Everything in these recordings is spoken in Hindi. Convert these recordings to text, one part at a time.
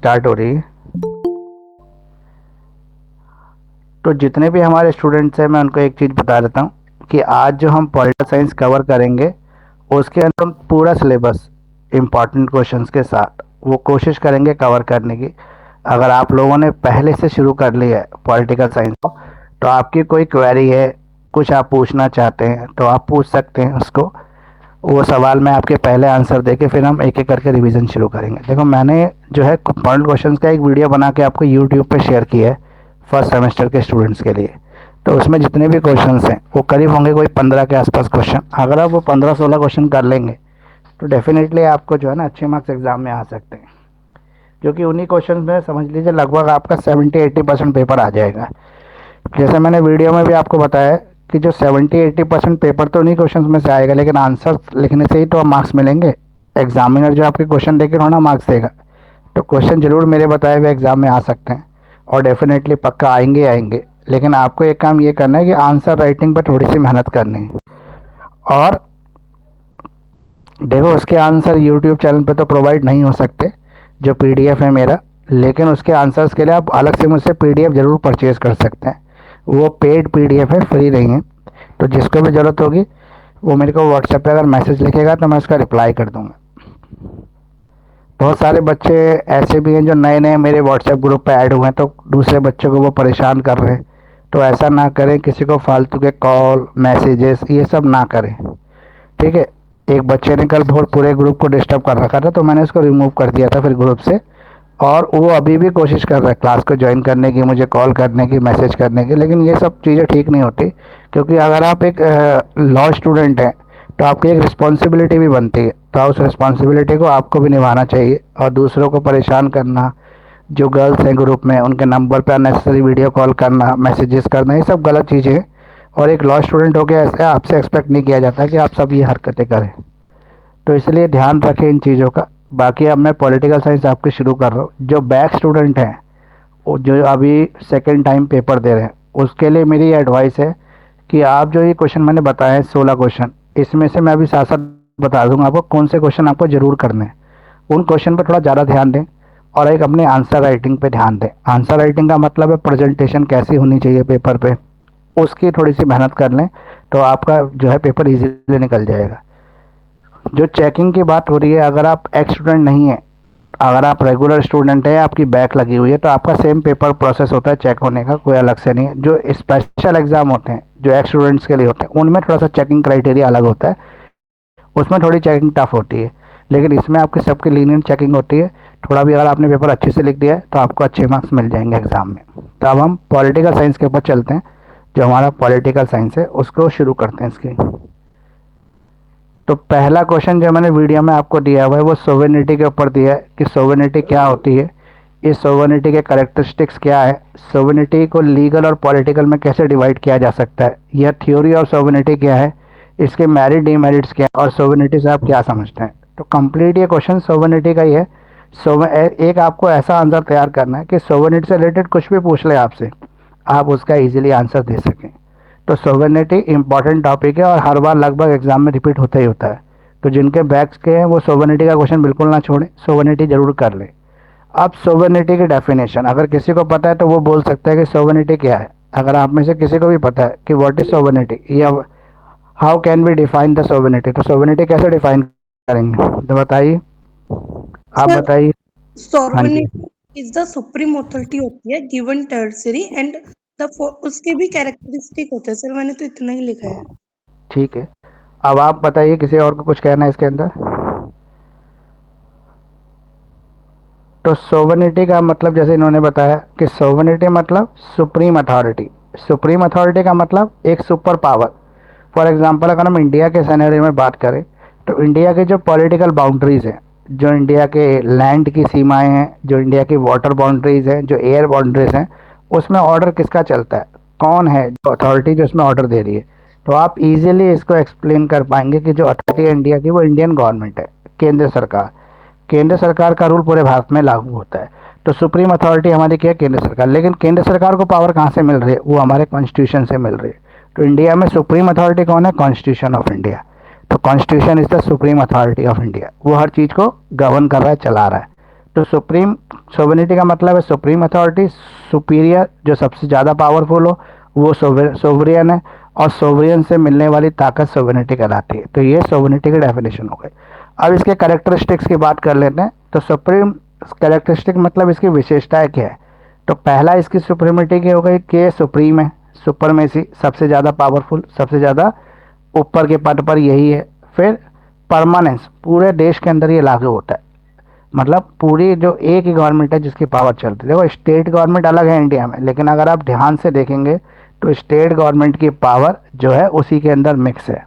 स्टार्ट हो रही है। तो जितने भी हमारे स्टूडेंट्स हैं मैं उनको एक चीज़ बता देता हूँ कि आज जो हम पॉलिटिकल साइंस कवर करेंगे उसके अंदर हम पूरा सिलेबस इम्पॉर्टेंट क्वेश्चंस के साथ वो कोशिश करेंगे कवर करने की। अगर आप लोगों ने पहले से शुरू कर लिया है पॉलिटिकल साइंस को, तो आपकी कोई क्वेरी है, कुछ आप पूछना चाहते हैं तो आप पूछ सकते हैं उसको। वो सवाल मैं आपके पहले आंसर देके फिर हम एक एक करके रिवीजन शुरू करेंगे। देखो मैंने जो है पॉइंट क्वेश्चंस का एक वीडियो बना के आपको यूट्यूब पे शेयर किया है फर्स्ट सेमेस्टर के स्टूडेंट्स के लिए। तो उसमें जितने भी क्वेश्चंस हैं वो करीब होंगे कोई 15 के आसपास क्वेश्चन। अगर आप वो 15-16 क्वेश्चन कर लेंगे तो डेफिनेटली आपको जो है ना अच्छे मार्क्स एग्जाम में आ सकते हैं, क्योंकि उन्हीं क्वेश्चन में समझ लीजिए लगभग आपका 70-80% पेपर आ जाएगा। जैसे मैंने वीडियो में भी आपको बताया कि जो 70-80% पेपर तो उन्हीं क्वेश्चन में से आएगा, लेकिन आंसर लिखने से ही तो मार्क्स मिलेंगे। एग्जामिनर जो आपके क्वेश्चन देके थोड़ा मार्क्स देगा, तो क्वेश्चन जरूर मेरे बताए हुए एग्जाम में आ सकते हैं और डेफिनेटली पक्का आएंगे आएंगे। लेकिन आपको एक काम ये करना है कि आंसर राइटिंग पर थोड़ी सी मेहनत करनी है। और देखो उसके आंसर यूट्यूब चैनल पे तो प्रोवाइड नहीं हो सकते जो पीडीएफ है मेरा, लेकिन उसके आंसर्स के लिए आप अलग से मुझसे पीडीएफ ज़रूर परचेज़ कर सकते हैं। वो पेड पीडीएफ है, फ्री नहीं है। तो जिसको भी ज़रूरत होगी वो मेरे को व्हाट्सएप पे अगर मैसेज लिखेगा तो मैं उसका रिप्लाई कर दूंगा। बहुत सारे बच्चे ऐसे भी हैं जो नए नए मेरे व्हाट्सएप ग्रुप पे ऐड हुए हैं, तो दूसरे बच्चों को वो परेशान कर रहे हैं। तो ऐसा ना करें, किसी को फालतू के कॉल मैसेजेस ये सब ना करें, ठीक है। एक बच्चे ने कल बहुत पूरे ग्रुप को डिस्टर्ब कर रखा था, तो मैंने उसको रिमूव कर दिया था फिर ग्रुप से। और वो अभी भी कोशिश कर रहा है क्लास को ज्वाइन करने की, मुझे कॉल करने की, मैसेज करने की, लेकिन ये सब चीज़ें ठीक नहीं होती। क्योंकि अगर आप एक लॉ स्टूडेंट हैं तो आपकी एक रिस्पॉन्सिबिलिटी भी बनती है, तो उस रिस्पॉन्सिबिलिटी को आपको भी निभाना चाहिए। और दूसरों को परेशान करना, जो गर्ल्स हैं ग्रुप में उनके नंबर पर अननेसेसरी वीडियो कॉल करना, मैसेजेस करना, ये सब गलत चीज़ें हैं। और एक लॉ स्टूडेंट होकर ऐसे आपसे एक्सपेक्ट नहीं किया जाता कि आप सब ये हरकतें करें। तो इसलिए ध्यान रखें इन चीज़ों का। बाकी अब मैं पॉलिटिकल साइंस आपकी शुरू कर रहा हूँ। जो बैक स्टूडेंट हैं, वो जो अभी सेकेंड टाइम पेपर दे रहे हैं, उसके लिए मेरी एडवाइस है कि आप जो ये क्वेश्चन मैंने बताए हैं 16 क्वेश्चन, इसमें से मैं अभी साथ साथ बता दूंगा आपको कौन से क्वेश्चन आपको जरूर करने हैं। उन क्वेश्चन पर थोड़ा ज़्यादा ध्यान दें और एक अपने आंसर राइटिंग पे ध्यान दें। आंसर राइटिंग का मतलब है प्रेजेंटेशन कैसी होनी चाहिए पेपर पे, उसकी थोड़ी सी मेहनत कर लें तो आपका जो है पेपर इजीली निकल जाएगा। जो चेकिंग की बात हो रही है, अगर आप एक्स स्टूडेंट नहीं है, अगर आप रेगुलर स्टूडेंट है, आपकी बैक लगी हुई है, तो आपका सेम पेपर प्रोसेस होता है चेक होने का, कोई अलग से नहीं है। जो स्पेशल एग्जाम होते हैं जो एक्स स्टूडेंट्स के लिए होते हैं उनमें थोड़ा सा चेकिंग क्राइटेरिया अलग होता है, उसमें थोड़ी चेकिंग टफ होती है। लेकिन इसमें आपकी सबकी लीनियंट चेकिंग होती है। थोड़ा भी अगर आपने पेपर अच्छे से लिख दिया है तो आपको अच्छे मार्क्स मिल जाएंगे एग्जाम में। तो अब हम पॉलिटिकल साइंस के ऊपर चलते हैं। जो हमारा पॉलिटिकल साइंस है उसको शुरू करते हैं इसकी। तो पहला क्वेश्चन जो मैंने वीडियो में आपको दिया हुआ है वो सोवेनिटी के ऊपर दिया है कि सोवेनिटी क्या होती है, इस सोवेनिटी के कैरेक्टरिस्टिक्स क्या है, सोवेनिटी को लीगल और पॉलिटिकल में कैसे डिवाइड किया जा सकता है, यह थ्योरी ऑफ सोवेनिटी क्या है, इसके मेरिट डिमेरिट्स क्या है और सोवेनिटी से आप क्या समझते हैं। तो कंप्लीट ये क्वेश्चन सोवेनिटी का ही है। एक आपको ऐसा आंसर तैयार करना है कि सोवेनिटी से रिलेटेड कुछ भी पूछ ले आपसे, आप उसका इजीली आंसर दे सकें। तो सोवेनिटी इंपॉर्टेंट टॉपिक है और हर बार लगभग एग्जाम में रिपीट होता ही होता है। तो जिनके बैक्स के हैं वो सोवेनिटी का क्वेश्चन बिल्कुल ना छोड़ें, सोवेनिटी जरूर कर लें। अब सोवेनिटी की डेफिनेशन अगर किसी को पता है तो वो बोल सकता है कि सोवेनिटी क्या है। अगर आप में से किसी को भी पता है कि व्हाट इज सोवेनिटी या how can we define the sovereignty, तो सोवेनिटी कैसे डिफाइन करेंगे तो बताइए, आप सर, बताइए। हाँ जी, sovereignty is the supreme authority होती है गिवन टेरिटरी एंड द उसके भी कैरेक्टरिस्टिक होते हैं। सर मैंने तो इतना ही लिखा है। ठीक है। अब आप बताइए, किसी और को कुछ कहना है इसके अंदर। तो सोवरेनिटी का मतलब जैसे इन्होंने बताया कि सोवरेनिटी मतलब सुप्रीम अथॉरिटी। सुप्रीम अथॉरिटी का मतलब एक सुपर पावर। फॉर एग्जांपल अगर हम इंडिया के सिनेरियो में बात करें तो इंडिया के जो पॉलिटिकल बाउंड्रीज हैं, जो इंडिया के लैंड की सीमाएं हैं, जो इंडिया की वाटर बाउंड्रीज हैं, जो एयर बाउंड्रीज हैं, उसमें ऑर्डर किसका चलता है, कौन है जो अथॉरिटी जो उसमें ऑर्डर दे रही है। तो आप इजीली इसको एक्सप्लेन कर पाएंगे कि जो अथॉरिटी है इंडिया की वो इंडियन गवर्नमेंट है, केंद्र सरकार। केंद्र सरकार का रूल पूरे भारत में लागू होता है। तो सुप्रीम अथॉरिटी हमारी क्या है, केंद्र सरकार। लेकिन केंद्र सरकार को पावर कहाँ से मिल रही है, वो हमारे कॉन्स्टिट्यूशन से मिल रही है। तो इंडिया में सुप्रीम अथॉरिटी कौन है, कॉन्स्टिट्यूशन ऑफ इंडिया। तो constitution is the supreme authority of India, वो हर चीज़ को गवर्न कर रहा है, चला रहा है। तो सुप्रीम सोवरेनिटी का मतलब है सुप्रीम अथॉरिटी, सुपीरियर जो सबसे ज़्यादा पावरफुल हो वो सोवरियन है, और सोवरियन से मिलने वाली ताकत सोवरेनिटी कहलाती है। तो ये सोवरेनिटी की डेफिनेशन हो गई। अब इसके कैरेक्टरिस्टिक्स की बात कर लेते हैं। तो सुप्रीम कैरेक्टरिस्टिक मतलब इसकी विशेषताएं क्या है। तो पहला इसकी सुप्रीमिटी की हो गई कि ये सुप्रीम है, सुपरमेसी, सबसे ज़्यादा पावरफुल, सबसे ज़्यादा ऊपर के पद पर यही है। फिर परमानेंस, पूरे देश के अंदर ये लागू होता है, मतलब पूरी जो एक ही गवर्नमेंट है जिसकी पावर चलती है। देखो स्टेट गवर्नमेंट अलग है इंडिया में, लेकिन अगर आप ध्यान से देखेंगे तो स्टेट गवर्नमेंट की पावर जो है उसी के अंदर मिक्स है,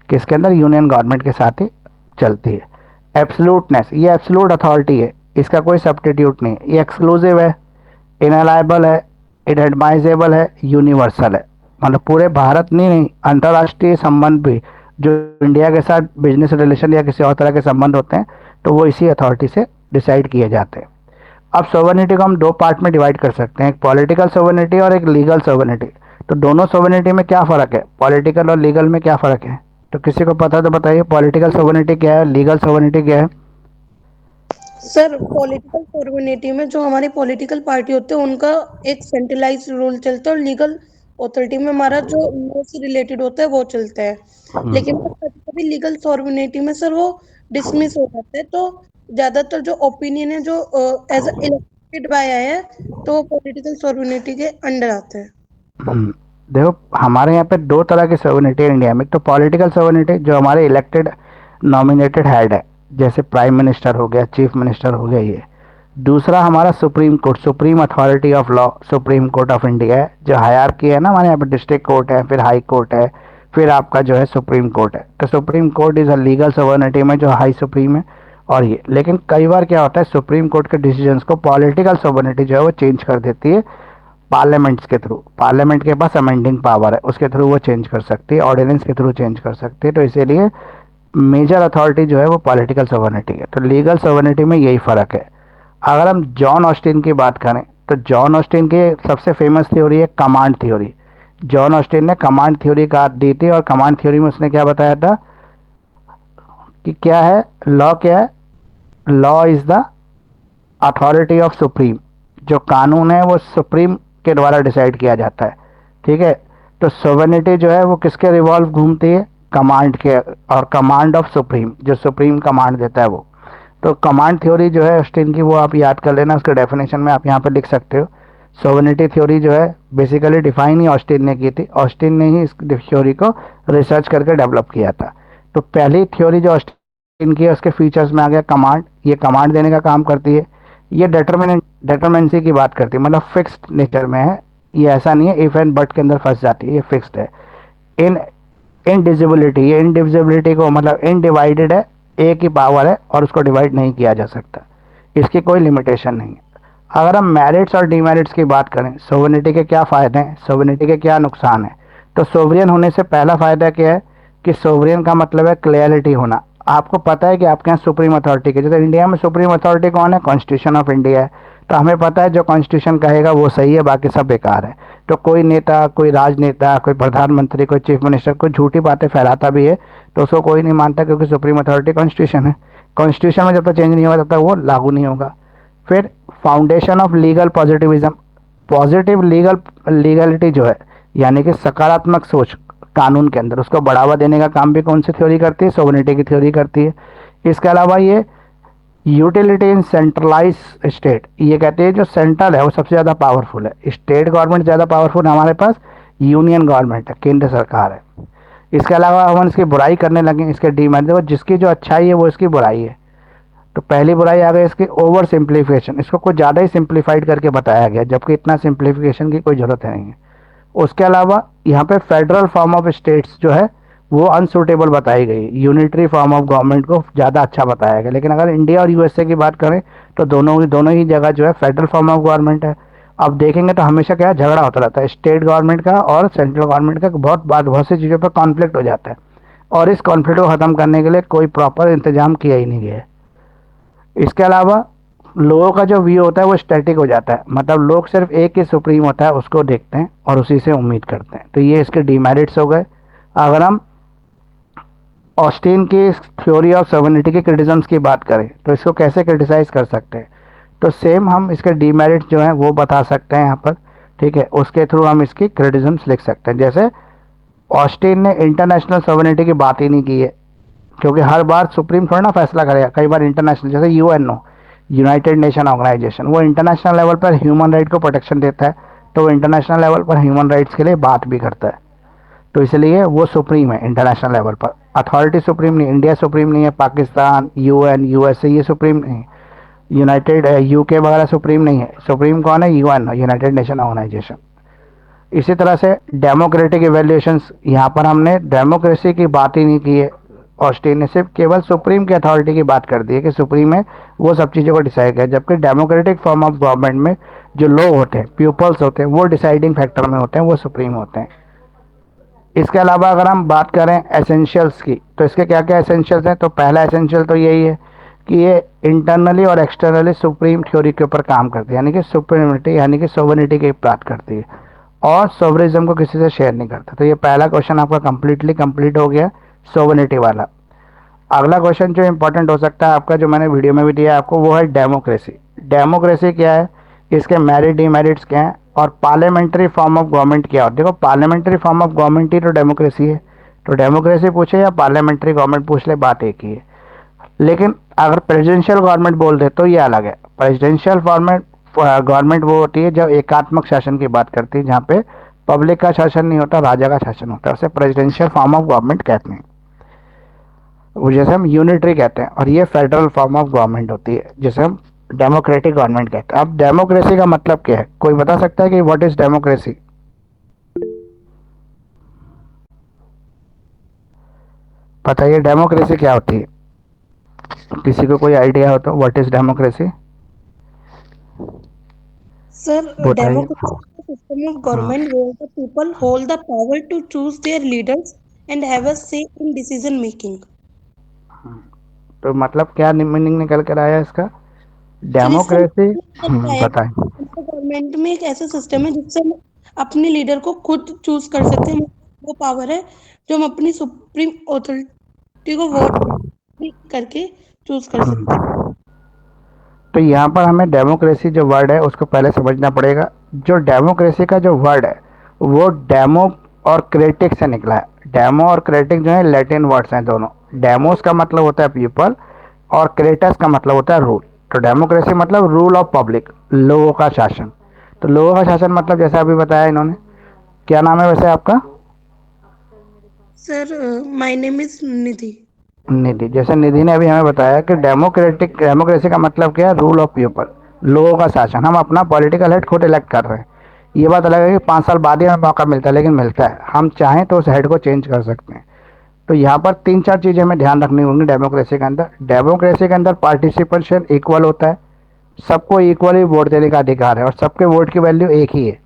किसके अंदर, यूनियन गवर्नमेंट के साथ ही चलती है। एब्सोल्यूटनेस, ये एब्सोल्यूट अथॉरिटी है, इसका कोई सब्स्टिट्यूट नहीं है। ये एक्सक्लूसिव है, इनलाइबल है, इनएडमाइजेबल है, यूनिवर्सल है। मतलब पूरे भारत नहीं, अंतर्राष्ट्रीय संबंध भी जो इंडिया के साथ बिजनेस रिलेशन या किसी और तरह के संबंध होते हैं तो वो इसी अथॉरिटी से डिसाइड किए जाते हैं। अब सोवर्निटी को हम दो पार्ट में डिवाइड कर सकते हैं, एक पॉलिटिकल सोवर्निटी और एक लीगल सोवर्निटी। तो दोनों सोवर्निटी में क्या फ़र्क है, पॉलिटिकल और लीगल में क्या फ़र्क है, तो किसी को पता तो बताइए। पॉलिटिकल सोवर्निटी क्या है, लीगल सोवर्निटी क्या है। सर पॉलिटिकल सॉवरेनिटी में जो हमारी पॉलिटिकल पार्टी होते हैं उनका एक सेंट्रलाइज्ड रूल चलता है, और लीगल अथॉरिटी में हमारा जो लॉ से रिलेटेड होता है वो चलता है। लेकिन कभी कभी लीगल सॉवरेनिटी में सर वो डिसमिस हो जाता है, तो ज्यादातर जो ओपिनियन है जो एज इलेक्टेड बाय आया है तो वो पॉलिटिकल सॉवरेनिटी के अंडर आता है। देखो हमारे यहाँ पे दो तरह की सोवर्निटी है इंडिया में। तो पॉलिटिकल सोवर्निटी जो हमारे इलेक्टेड नॉमिनेटेड हेड है, जैसे प्राइम मिनिस्टर हो गया, चीफ मिनिस्टर हो गया ये। दूसरा हमारा supreme court, supreme authority of law, supreme court of India है, जो हायरार्की है ना, हमारे यहाँ पे डिस्ट्रिक्ट कोर्ट है, फिर हाई कोर्ट है, फिर आपका जो है सुप्रीम कोर्ट है। तो supreme court is a legal sovereignty में जो हाई सुप्रीम है। और ये लेकिन कई बार क्या होता है, सुप्रीम कोर्ट के डिसीजंस को पॉलिटिकल सोवर्निटी जो है वो चेंज कर देती है पार्लियामेंट्स के थ्रू। पार्लियामेंट के पास अमेंडिंग पावर है, उसके थ्रू वो चेंज कर सकती है, ऑर्डिनेंस के थ्रू चेंज कर सकती है। तो इसीलिए मेजर अथॉरिटी जो है वो पॉलिटिकल सोवर्निटी है। तो लीगल सोवर्निटी में यही फ़र्क है। अगर हम जॉन ऑस्टिन की बात करें तो जॉन ऑस्टिन की सबसे फेमस थ्योरी है कमांड थ्योरी। जॉन ऑस्टिन ने कमांड थ्योरी का दी थी, और कमांड थ्योरी में उसने क्या बताया था कि क्या है लॉ, क्या है law is the authority of supreme. जो कानून है वो सुप्रीम के द्वारा डिसाइड किया जाता है, ठीक है। तो सोवर्निटी जो है वो किसके रिवॉल्व घूमती है, कमांड के, और कमांड ऑफ सुप्रीम, जो सुप्रीम कमांड देता है वो। तो कमांड थ्योरी जो है ऑस्टिन की वो आप याद कर लेना, उसके डेफिनेशन में आप यहाँ पे लिख सकते हो। सोवर्निटी थ्योरी जो है बेसिकली डिफाइन ही ऑस्टिन ने की थी, ऑस्टिन ने ही इस थ्योरी को रिसर्च करके डेवलप किया था। तो पहली थ्योरी जो ऑस्टिन की है उसके फीचर्स में आ गया कमांड, ये कमांड देने का काम करती है। ये डेटरमिनेंसी की बात करती है, मतलब फिक्स्ड नेचर में है, ये ऐसा नहीं है इफ एंड बट के अंदर फंस जाती है, ये फिक्स्ड है। इन इनडिजिबिलिटी, ये इनडिविजिबिलिटी को मतलब इनडिवाइडेड है, एक ही पावर है और उसको डिवाइड नहीं किया जा सकता, इसकी कोई लिमिटेशन नहीं है। अगर हम मेरिट्स और डीमेरिट्स की बात करें, सोवर्निटी के क्या फ़ायदे हैं, सोवर्निटी के क्या नुकसान है। तो सोवरियन होने से पहला फ़ायदा क्या है कि सोवरियन का मतलब है क्लियरिटी होना। आपको पता है कि आपके यहाँ सुप्रीम अथॉरिटी के, जैसे इंडिया में सुप्रीम अथॉरिटी कौन है, कॉन्स्टिट्यूशन ऑफ इंडिया है। तो हमें पता है जो कॉन्स्टिट्यूशन कहेगा वो सही है, बाकी सब बेकार है। तो कोई नेता, कोई राजनेता, कोई प्रधानमंत्री, कोई चीफ मिनिस्टर कोई झूठी बातें फैलाता भी है तो उसको कोई नहीं मानता, क्योंकि सुप्रीम अथॉरिटी कॉन्स्टिट्यूशन है। कॉन्स्टिट्यूशन में जब तक चेंज नहीं होगा तब तक वो लागू नहीं होगा। फिर foundation of legal positivism, positive legality जो है, यानी कि सकारात्मक सोच कानून के अंदर, उसको बढ़ावा देने का काम भी कौन सी थ्योरी करती है, सोवर्निटी की थ्योरी करती है। इसके अलावा ये यूटिलिटी इन सेंट्रलाइज स्टेट, ये कहते हैं जो सेंट्रल है वो सबसे ज़्यादा पावरफुल है, स्टेट गवर्नमेंट ज़्यादा पावरफुल है, हमारे पास यूनियन गवर्नमेंट है, केंद्र सरकार है। इसके अलावा हम इसकी बुराई करने लगे, इसके डीमेरिट, देखो जिसकी जो अच्छाई है वो इसकी बुराई है। तो पहली बुराई आ गई इसकी ओवर सिंप्लीफिकेशन, इसको कुछ ज़्यादा ही सिंप्लीफाइड करके बताया गया, जबकि इतना सिंप्लीफिकेशन की कोई ज़रूरत नहीं है। उसके अलावा यहाँ पे फेडरल फॉर्म ऑफ स्टेट्स जो है वो अनसूटेबल बताई गई, यूनिटरी फॉर्म ऑफ गवर्नमेंट को ज़्यादा अच्छा बताया गया। लेकिन अगर इंडिया और यूएसए की बात करें तो दोनों ही जगह जो है फेडरल फॉर्म ऑफ गवर्नमेंट है। अब देखेंगे तो हमेशा क्या है, झगड़ा होता रहता है स्टेट गवर्नमेंट का और सेंट्रल गवर्नमेंट का, बहुत सी चीज़ों पर कॉन्फ्लिक्ट हो जाता है, और इस कॉन्फ्लिक्ट को ख़त्म करने के लिए कोई प्रॉपर इंतजाम किया ही नहीं गया है। इसके अलावा लोगों का जो व्यू होता है वो स्टैटिक हो जाता है, मतलब लोग सिर्फ एक ही सुप्रीम होता है उसको देखते हैं और उसी से उम्मीद करते हैं। तो ये इसके डीमेरिट्स हो गए। अगर हम ऑस्टिन की थ्योरी ऑफ सोवर्निटी के क्रिटिसिज्म्स की बात करें तो इसको कैसे क्रिटिसाइज कर सकते हैं। तो सेम हम इसके डीमेरिट्स जो हैं वो बता सकते हैं यहाँ पर, ठीक है। उसके थ्रू हम इसकी क्रिटिसिम्स लिख सकते हैं। जैसे ऑस्टिन ने इंटरनेशनल सॉवरेनिटी की बात ही नहीं की है, क्योंकि हर बार सुप्रीम थोड़ा ना फैसला करेगा, कई बार इंटरनेशनल, जैसे यूएनओ, यूनाइटेड नेशन ऑर्गेनाइजेशन, वो इंटरनेशनल लेवल पर ह्यूमन राइट को प्रोटेक्शन देता है, तो वो इंटरनेशनल लेवल पर ह्यूमन राइट्स के लिए बात भी करता है। तो इसलिए वो सुप्रीम है इंटरनेशनल लेवल पर। अथॉरिटी सुप्रीम नहीं, इंडिया सुप्रीम नहीं है, पाकिस्तान, यूएन, यूएसए ये सुप्रीम नहीं है, यूनाइटेड यूके वगैरह सुप्रीम नहीं है। सुप्रीम कौन है? UN, united nation organisation. इसी तरह से डेमोक्रेटिक इवेल्यूशंस, यहाँ पर हमने डेमोक्रेसी की बात ही नहीं की है। ऑस्टिन ने सिर्फ केवल सुप्रीम की अथॉरिटी की बात कर दी है कि सुप्रीम है, वो सब चीज़ों को डिसाइड करे, जबकि डेमोक्रेटिक फॉर्म ऑफ गवर्नमेंट में जो लोग होते हैं, पीपल्स होते हैं, वो डिसाइडिंग फैक्टर में होते हैं, वो सुप्रीम होते हैं। इसके अलावा अगर हम बात करें एसेंशियल्स की, तो इसके क्या क्या एसेंशियल्स हैं? तो पहला एसेंशियल तो यही है कि ये इंटरनली और एक्सटर्नली सुप्रीम थ्योरी के ऊपर काम करती है, यानी कि सुप्रीमिटी, यानी कि सोवरेनिटी की बात करती है, और सोवरिज्म को किसी से शेयर नहीं करता। तो ये पहला क्वेश्चन आपका कंप्लीटली कंप्लीट हो गया, सोवरेनिटी वाला। अगला क्वेश्चन जो इंपॉर्टेंट हो सकता है आपका, जो मैंने वीडियो में भी दिया आपको, वो है डेमोक्रेसी। डेमोक्रेसी क्या है, इसके मेरिट डिमेरिट्स क्या हैं, और पार्लियामेंट्री फॉर्म ऑफ गवर्नमेंट क्या होती है। देखो, पार्लियामेंट्री फॉर्म ऑफ गवर्नमेंट ही तो डेमोक्रेसी है। तो डेमोक्रेसी पूछे या पार्लियामेंट्री गवर्नमेंट पूछ ले, बात एक ही है। लेकिन अगर प्रेसिडेंशियल गवर्नमेंट बोल दे तो ये अलग है। प्रेसिडेंशियल फॉर्मेट गवर्नमेंट वो होती है जब एकात्मक शासन की बात करती है, जहाँ पे पब्लिक का शासन नहीं होता, राजा का शासन होता है, उसे प्रेसिडेंशियल फॉर्म ऑफ गवर्नमेंट कहते हैं। वो जैसे हम यूनिटरी कहते हैं, और ये फेडरल फॉर्म ऑफ गवर्नमेंट होती है, जैसे हम डेमोक्रेटिक गवर्नमेंट कहते हैं। अब डेमोक्रेसी का मतलब क्या है, कोई बता सकता है कि व्हाट इज डेमोक्रेसी? बताइए डेमोक्रेसी क्या होती है, किसी को कोई आइडिया हो तो? व्हाट इज डेमोक्रेसी सर, बताइए। democracy is a system of हाँ, government where the people hold the power to choose their leaders and have a say in decision making. तो मतलब क्या मीनिंग निकल कर आया इसका? सर, इसका डेमोक्रेसी। मतलब निकल के आया कि बताएं। हमारे गवर्नमेंट में एक ऐसा सिस्टम है जिससे हम अपने लीडर को खुद चूज कर सकते हैं। वो पावर है जो हम अपनी सुप्रीम अथॉरिटी को वोट करके चूज कर सकते हैं। तो यहाँ पर हमें डेमोक्रेसी जो वर्ड है उसको पहले समझना पड़ेगा। जो डेमोक्रेसी का जो वर्ड है वो डेमो और क्रेटिक से निकला है। डेमो और क्रेटिक जो है लैटिन वर्ड्स हैं दोनों। डेमोस का मतलब होता है पीपल, और क्रेटस का मतलब होता है रूल। तो डेमोक्रेसी मतलब रूल ऑफ पब्लिक, लोगों का शासन। तो लोगों का शासन मतलब जैसे अभी बताया इन्होंने। क्या नाम है वैसे आपका? सर, माय नेम इज निधि। निधि। जैसे निधि ने अभी हमें बताया कि डेमोक्रेसी का मतलब क्या है, रूल ऑफ पीपल, लोगों का शासन। हम अपना पॉलिटिकल हेड खुद इलेक्ट कर रहे हैं। ये बात अलग है कि 5 साल बाद ही हमें मौका मिलता है, लेकिन मिलता है। हम चाहें तो उस हेड को चेंज कर सकते हैं। तो यहाँ पर 3-4 चीज़ें हमें ध्यान रखनी होंगी डेमोक्रेसी के अंदर। डेमोक्रेसी के अंदर पार्टिसिपेशन इक्वल होता है, सबको इक्वली वोट देने का अधिकार है, और सबके वोट की वैल्यू एक ही है।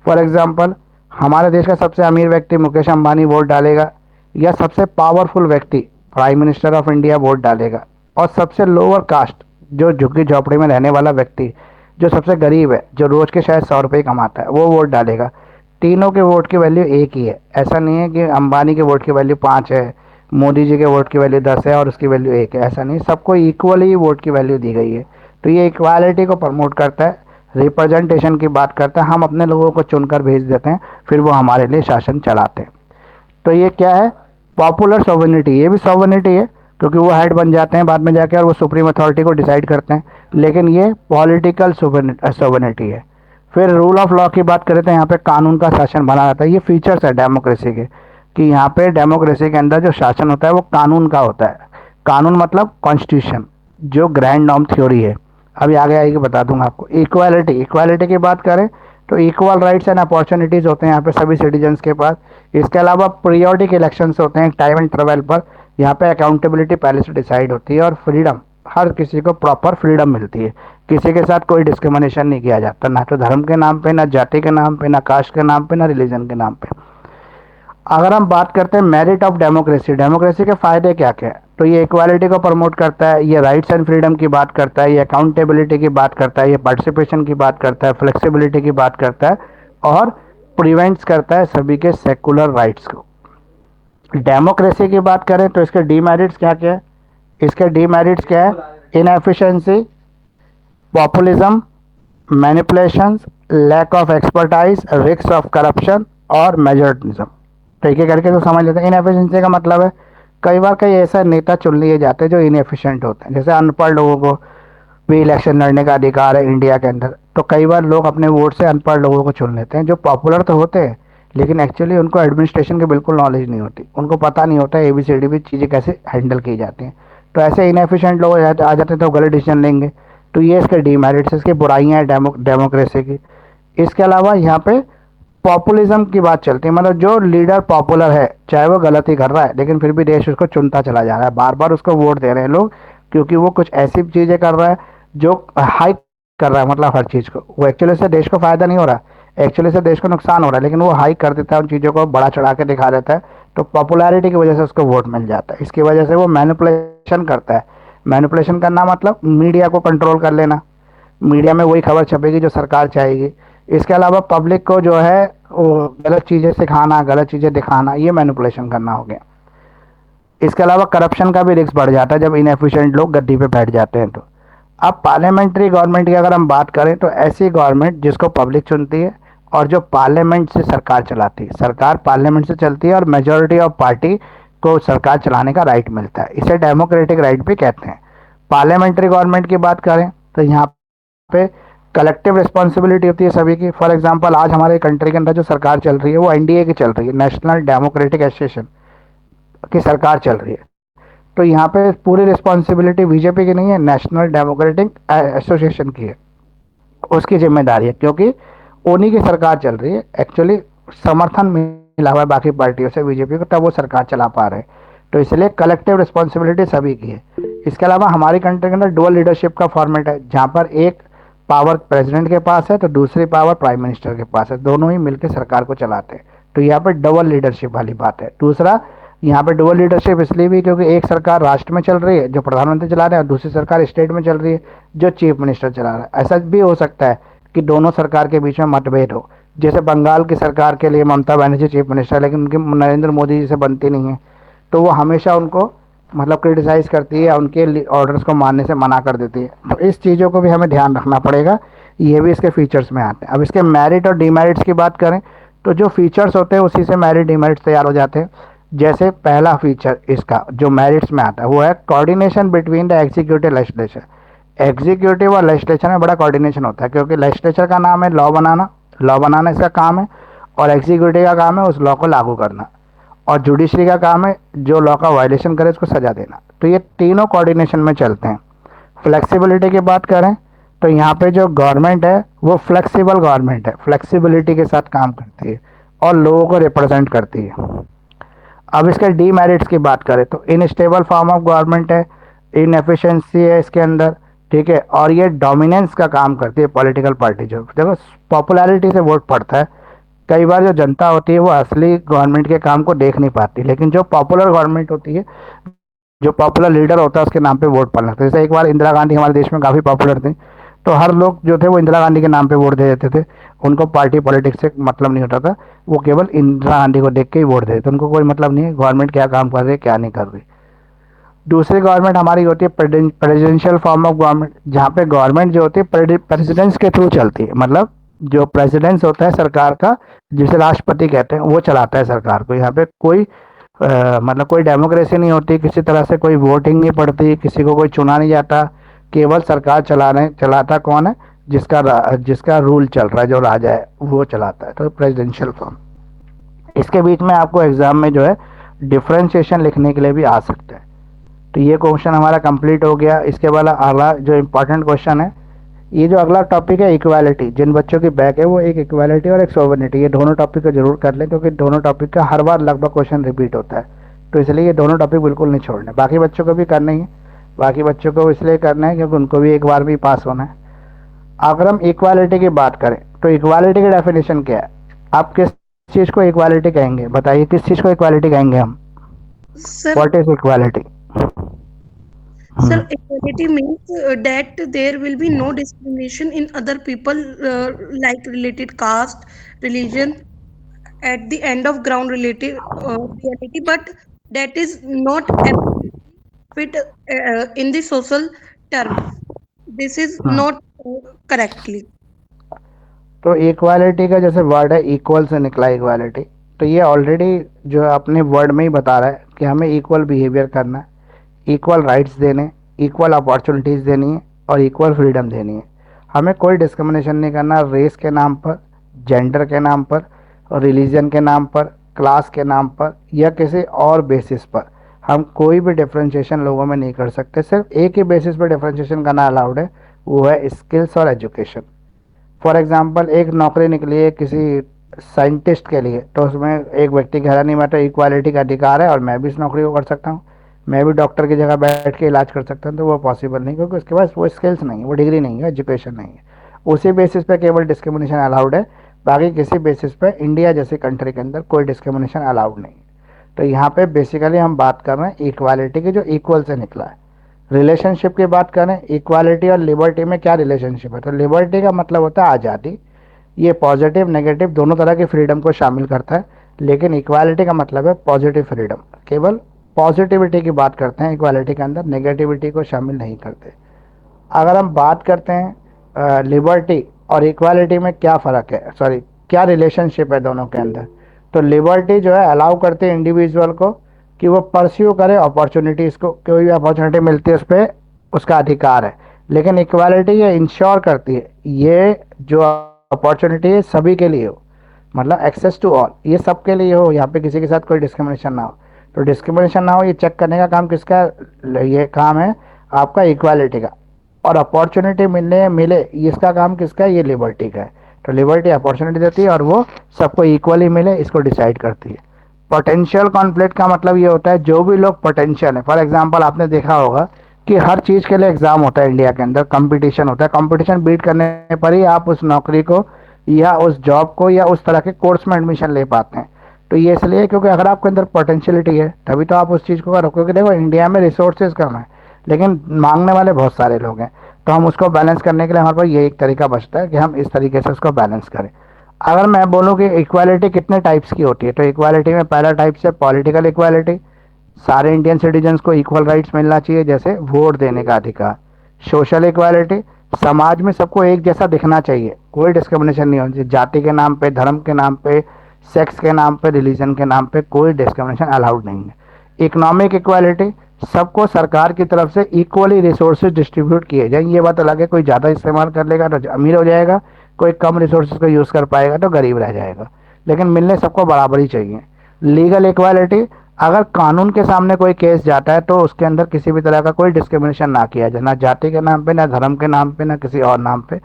फॉर एग्जाम्पल, हमारे देश का सबसे अमीर व्यक्ति मुकेश अंबानी वोट डालेगा, या सबसे पावरफुल व्यक्ति prime minister of India vote डालेगा, और सबसे लोअर कास्ट, जो झुग्गी झोपड़ी में रहने वाला व्यक्ति, जो सबसे गरीब है, जो रोज के शायद 100 रुपये कमाता है, वो वोट डालेगा। तीनों के वोट की वैल्यू एक ही है। ऐसा नहीं है कि अंबानी के वोट की वैल्यू 5 है, मोदी जी के वोट की वैल्यू 10 है और उसकी वैल्यू 1 है। ऐसा नहीं, सबको इक्वली वोट की वैल्यू दी गई है। तो ये इक्वालिटी को प्रमोट करता है, रिप्रेजेंटेशन की बात करता है। हम अपने लोगों को चुनकर भेज देते हैं, फिर वो हमारे लिए शासन चलाते हैं। तो ये क्या है? Popular sovereignty. ये भी सोवरेनिटी है, क्योंकि वो हेड बन जाते हैं बाद में जाके, और वो सुप्रीम अथॉरिटी को डिसाइड करते हैं। लेकिन ये पॉलिटिकल सोवरेनिटी है। फिर रूल ऑफ लॉ की बात करें तो यहाँ पे कानून का शासन बना रहता है। ये फीचर्स है डेमोक्रेसी के, कि यहाँ पे डेमोक्रेसी के अंदर जो शासन होता है वो कानून का होता है। कानून मतलब कॉन्स्टिट्यूशन, जो ग्रैंड नॉर्म थ्योरी है। अभी आगे आएगी बता दूंगा आपको। इक्वालिटी, इक्वालिटी की बात करें तो इक्वल राइट्स एंड अपॉर्चुनिटीज़ होते हैं यहाँ पे सभी सिटीजन्स के पास। इसके अलावा पीरियोडिक इलेक्शंस होते हैं टाइम इंटरवल पर। यहाँ पे अकाउंटेबिलिटी पहले से डिसाइड होती है, और फ्रीडम, हर किसी को प्रॉपर फ्रीडम मिलती है। किसी के साथ कोई डिस्क्रिमिनेशन नहीं किया जाता, ना तो धर्म के नाम पे, ना जाति के नाम पे, ना कास्ट के नाम पे, ना रिलीजन के नाम पे। अगर हम बात करते हैं मेरिट ऑफ डेमोक्रेसी, डेमोक्रेसी के फ़ायदे क्या क्या है, तो ये इक्वालिटी को प्रमोट करता है, ये राइट्स एंड फ्रीडम की बात करता है, ये अकाउंटेबिलिटी की बात करता है, ये पार्टिसिपेशन की बात करता है, फ्लेक्सिबिलिटी की बात करता है, और प्रिवेंट्स करता है सभी के सेकुलर राइट्स को। डेमोक्रेसी की बात करें तो इसके डीमेरिट्स क्या क्या है? इसके डीमेरिट्स क्या है? Inefficiency, populism, manipulations, lack of expertise, risk of corruption और मेजोरिटिज्म। तो एक एक करके तो समझ लेते हैं। इनएफिशिएंसी का मतलब है कई बार कई ऐसा नेता चुन लिए जाते हैं जो इनएफिशिएंट होते हैं। जैसे अनपढ़ लोगों को भी इलेक्शन लड़ने का अधिकार है इंडिया के अंदर, तो कई बार लोग अपने वोट से अनपढ़ लोगों को चुन लेते हैं जो पॉपुलर तो होते हैं लेकिन एक्चुअली उनको एडमिनिस्ट्रेशन की बिल्कुल नॉलेज नहीं होती, उनको पता नहीं होता ए बी सी डी भी चीज़ें कैसे हैंडल की जाती हैं। तो ऐसे इनएफिशिएंट लोग आ जाते हैं तो गलत डिसीजन लेंगे। तो ये इसके डीमेरिट्स, इसकी बुराइयाँ हैं डेमोक्रेसी की। इसके अलावा यहाँ पे पॉपुलिज्म की बात चलती है, मतलब जो लीडर पॉपुलर है चाहे वो गलती कर रहा है लेकिन फिर भी देश उसको चुनता चला जा रहा है, बार बार उसको वोट दे रहे हैं लोग क्योंकि वो कुछ ऐसी चीज़ें कर रहा है जो हाइक कर रहा है, मतलब हर चीज़ को। वो एक्चुअली से देश को फ़ायदा नहीं हो रहा, एक्चुअली से देश को नुकसान हो रहा है, लेकिन वो हाइक कर देता है, उन चीज़ों को बड़ा चढ़ा के दिखा देता है। तो पॉपुलैरिटी की वजह से उसको वोट मिल जाता है। इसकी वजह से वो मैनिपुलेशन करता है। मैनिपुलेशन करना मतलब मीडिया को कंट्रोल कर लेना, मीडिया में वही खबर छपेगी जो सरकार चाहेगी। इसके अलावा पब्लिक को जो है वो गलत चीज़ें सिखाना, गलत चीज़ें दिखाना, ये मैनिपुलेशन करना हो गया। इसके अलावा करप्शन का भी रिस्क बढ़ जाता है जब इनएफिशिएंट लोग गद्दी पे बैठ जाते हैं तो। अब पार्लियामेंट्री गवर्नमेंट की अगर हम बात करें तो ऐसी गवर्नमेंट जिसको पब्लिक चुनती है और जो पार्लियामेंट से सरकार चलाती है। सरकार पार्लियामेंट से चलती है और मेजोरिटी ऑफ पार्टी को सरकार चलाने का राइट मिलता है, इसे डेमोक्रेटिक राइट भी कहते हैं। पार्लियामेंट्री गवर्नमेंट की बात करें तो यहाँ पे कलेक्टिव रिस्पॉन्सिबिलिटी होती है सभी की। फॉर एग्जांपल आज हमारे कंट्री के अंदर जो सरकार चल रही है वो एनडीए की चल रही है, नेशनल डेमोक्रेटिक एसोसिएशन की सरकार चल रही है। तो यहाँ पे पूरी रिस्पॉन्सिबिलिटी बीजेपी की नहीं है, नेशनल डेमोक्रेटिक एसोसिएशन की है, उसकी जिम्मेदारी है क्योंकि उन्हीं की सरकार चल रही है। एक्चुअली समर्थन मिला हुआ है बाकी पार्टियों से बीजेपी को, तब वो सरकार चला पा रहे हैं। तो इसलिए कलेक्टिव रिस्पॉन्सिबिलिटी सभी की है। इसके अलावा हमारी कंट्री के अंदर डुअल लीडरशिप का फॉर्मेट है जहाँ पर एक पावर प्रेसिडेंट के पास है तो दूसरी पावर प्राइम मिनिस्टर के पास है, दोनों ही मिलकर सरकार को चलाते हैं। तो यहाँ पर डबल लीडरशिप वाली बात है। दूसरा, यहाँ पे डुअल लीडरशिप इसलिए भी क्योंकि एक सरकार राष्ट्र में चल रही है जो प्रधानमंत्री चला रहे हैं और दूसरी सरकार स्टेट में चल रही है जो चीफ मिनिस्टर चला रहा है। ऐसा भी हो सकता है कि दोनों सरकार के बीच में मतभेद हो। जैसे बंगाल की सरकार के लिए ममता बनर्जी चीफ मिनिस्टर है लेकिन उनकी नरेंद्र मोदी जी से बनती नहीं है, तो वो हमेशा उनको मतलब क्रिटिसाइज करती है, उनके ऑर्डर्स को मानने से मना कर देती है। तो इस चीज़ों को भी हमें ध्यान रखना पड़ेगा, ये भी इसके फीचर्स में आते हैं। अब इसके मेरिट और डीमेरिट्स की बात करें तो जो फीचर्स होते हैं उसी से मेरिट डीमेरिट्स तैयार हो जाते हैं। जैसे पहला फीचर इसका जो मेरिट्स में आता है वो है coordination between the executive legislature. Executive और लेजिस्लेचर में बड़ा कोऑर्डिनेशन होता है क्योंकि लेजिस्लेचर का नाम है लॉ बनाना, लॉ बनाना इसका काम है, और एग्जीक्यूटिव का काम है उस लॉ को लागू करना, और जुडिशरी का काम है जो लॉ का वायलेशन करे उसको सजा देना। तो ये तीनों कोऑर्डिनेशन में चलते हैं। फ्लेक्सिबिलिटी की बात करें तो यहाँ पे जो गवर्नमेंट है वो फ्लेक्सिबल गवर्नमेंट है, फ्लेक्सिबिलिटी के साथ काम करती है और लोगों को रिप्रेजेंट करती है। अब इसके डीमेरिट्स की बात करें तो इनस्टेबल फॉर्म ऑफ गवर्नमेंट है, इनएफिशिएंसी है इसके अंदर, ठीक है, और ये डोमिनेंस का काम करती है पॉलिटिकल पार्टी। जो देखो पॉपुलैरिटी से वोट पड़ता है, कई बार जो जनता होती है वो असली गवर्नमेंट के काम को देख नहीं पाती, लेकिन जो पॉपुलर गवर्नमेंट होती है, जो पॉपुलर लीडर होता है उसके नाम पे वोट पड़ना लगता है। जैसे एक बार इंदिरा गांधी हमारे देश में काफ़ी पॉपुलर थी तो हर लोग जो थे वो इंदिरा गांधी के नाम पे वोट दे देते थे, उनको पार्टी पॉलिटिक्स से मतलब नहीं होता था, वो केवल इंदिरा गांधी को देख के ही वोट दे देते, उनको कोई मतलब नहीं है गवर्नमेंट क्या काम कर रही है क्या नहीं कर रही। दूसरी गवर्नमेंट हमारी होती है प्रेसिडेंशियल फॉर्म ऑफ गवर्नमेंट, जहाँ पे गवर्नमेंट जो होती है प्रेसिडेंट्स के थ्रू चलती है, मतलब जो प्रेसिडेंस होता है सरकार का, जिसे राष्ट्रपति कहते हैं, वो चलाता है सरकार को। यहाँ पे कोई मतलब कोई डेमोक्रेसी नहीं होती, किसी तरह से कोई वोटिंग नहीं पड़ती, किसी को कोई चुना नहीं जाता, केवल सरकार चलाता कौन है, जिसका रूल चल रहा है, जो राजा है वो चलाता है। तो प्रेसिडेंशियल फॉर्म। इसके बीच में आपको एग्जाम में जो है डिफ्रेंशिएशन लिखने के लिए भी आ सकता है। तो ये क्वेश्चन हमारा कंप्लीट हो गया। इसके बाद अगला जो इम्पोर्टेंट क्वेश्चन है, ये जो अगला टॉपिक है इक्वालिटी, जिन बच्चों की बैक है वो एक इक्वालिटी और एक सोवर्निटी, ये दोनों टॉपिक को जरूर कर लें क्योंकि दोनों टॉपिक का हर बार लगभग क्वेश्चन रिपीट होता है। तो इसलिए ये दोनों टॉपिक बिल्कुल नहीं छोड़ने। बाकी बच्चों को भी करना ही है, बाकी बच्चों को इसलिए करना है क्योंकि उनको भी एक बार भी पास होना है। अगर हम इक्वालिटी की बात करें तो इक्वालिटी की डेफिनेशन क्या है? आप किस चीज़ को इक्वालिटी कहेंगे? बताइए, किस चीज़ को इक्वालिटी कहेंगे हम? Sir what is equality? Sir, equality means that there will be no discrimination in other people, like related caste, religion, at the end of ground related reality, but that is not absolutely fit in the social term. This is हाँ, नॉट करेक्टली। तो इक्वालिटी का जैसे वर्ड है इक्वल से निकला इक्वालिटी, तो ये ऑलरेडी जो अपने वर्ड में ही बता रहा है कि हमें इक्वल बिहेवियर करना है, इक्वल राइट्स देने, इक्वल अपॉर्चुनिटीज़ देनी है और इक्वल फ्रीडम देनी है। हमें कोई डिस्क्रिमिनेशन नहीं करना रेस के नाम पर, जेंडर के नाम पर, और रिलीजन के नाम पर, क्लास के नाम पर या किसी और बेसिस पर। हम कोई भी डिफ्रेंशिएशन लोगों में नहीं कर सकते, सिर्फ एक ही बेसिस पर डिफ्रेंशिएशन करना अलाउड है, वो है स्किल्स और एजुकेशन। फॉर एग्जांपल एक नौकरी निकली है किसी साइंटिस्ट के लिए, तो उसमें एक व्यक्ति कह रहा नहीं मैं तो इक्वालिटी का अधिकार है और मैं भी इस नौकरी को कर सकता हूँ, मैं भी डॉक्टर की जगह बैठ के इलाज कर सकता हूँ, तो वो पॉसिबल नहीं क्योंकि उसके पास वो स्किल्स नहीं है, वो डिग्री नहीं है, एजुकेशन नहीं है। उसी बेसिस पे केवल डिस्क्रिमिनेशन अलाउड है, बाकी किसी बेसिस पे इंडिया जैसी कंट्री के अंदर कोई डिस्क्रिमिनेशन अलाउड नहीं है। तो यहाँ पे बेसिकली हम बात कर रहे हैं इक्वालिटी की, जो इक्वल से निकला है। रिलेशनशिप की बात करें, इक्वालिटी और लिबर्टी में क्या रिलेशनशिप है, तो लिबर्टी का मतलब होता है आज़ादी। ये पॉजिटिव नेगेटिव दोनों तरह की फ्रीडम को शामिल करता है, लेकिन इक्वालिटी का मतलब है पॉजिटिव फ्रीडम। केवल पॉजिटिविटी की बात करते हैं इक्वालिटी के अंदर, नेगेटिविटी को शामिल नहीं करते। अगर हम बात करते हैं लिबर्टी और इक्वालिटी में क्या फ़र्क है, सॉरी क्या रिलेशनशिप है दोनों के अंदर, तो लिबर्टी जो है अलाउ करते हैं इंडिविजुअल को कि वो परस्यू करे अपॉर्चुनिटीज़ को, कोई भी अपॉर्चुनिटी मिलती है उस पर उसका अधिकार है। लेकिन इक्वालिटी ये इंश्योर करती है ये जो अपॉर्चुनिटी है सभी के लिए हो, मतलब एक्सेस टू ऑल, ये सबके लिए हो, यहाँ पे किसी के साथ कोई डिस्क्रिमिनेशन ना हो। तो डिस्क्रिमिनेशन ना हो ये चेक करने का काम किसका, ये काम है आपका इक्वालिटी का। और अपॉर्चुनिटी मिलने मिले इसका काम किसका है, ये लिबर्टी का है। तो लिबर्टी अपॉर्चुनिटी देती है और वो सबको इक्वली मिले इसको डिसाइड करती है। पोटेंशियल कॉन्फ्लिक्ट का मतलब ये होता है जो भी लोग पोटेंशियल है, फॉर एग्जांपल आपने देखा होगा कि हर चीज़ के लिए एग्ज़ाम होता है इंडिया के अंदर, कंपटीशन होता है, कंपटीशन बीट करने पर ही आप उस नौकरी को या उस जॉब को या उस तरह के कोर्स में एडमिशन ले पाते हैं। तो ये इसलिए क्योंकि अगर आपके अंदर पोटेंशियलिटी है तभी तो आप उस चीज़ को करो, क्योंकि देखो इंडिया में रिसोर्सेज कम है लेकिन मांगने वाले बहुत सारे लोग हैं। तो हम उसको बैलेंस करने के लिए हमारे पास ये एक तरीका बचता है कि हम इस तरीके से उसको बैलेंस करें। अगर मैं बोलूँ कि इक्वालिटी कितने टाइप्स की होती है, तो इक्वालिटी में पहला टाइप है पॉलिटिकल इक्वालिटी, सारे इंडियन सिटीजन्स को इक्वल राइट्स मिलना चाहिए जैसे वोट देने का अधिकार। सोशल इक्वालिटी, समाज में सबको एक जैसा दिखना चाहिए, कोई डिस्क्रिमिनेशन नहीं होनी चाहिए, जाति के नाम पे, धर्म के नाम पे, सेक्स के नाम पे, रिलीजन के नाम पे कोई डिस्क्रिमिनेशन अलाउड नहीं है। इकोनॉमिक इक्वालिटी, सबको सरकार की तरफ से इक्वली रिसोर्सेज डिस्ट्रीब्यूट किए जाए, ये बात अलग है कोई ज़्यादा इस्तेमाल कर लेगा तो अमीर हो जाएगा, कोई कम रिसोर्सेज को यूज़ कर पाएगा तो गरीब रह जाएगा, लेकिन मिलने सबको बराबर ही चाहिए। लीगल इक्वालिटी, अगर कानून के सामने कोई केस जाता है तो उसके अंदर किसी भी तरह का कोई डिस्क्रिमिनेशन ना किया जाए, ना जाति के नाम पे, ना धर्म के नाम पे, ना किसी और नाम पे,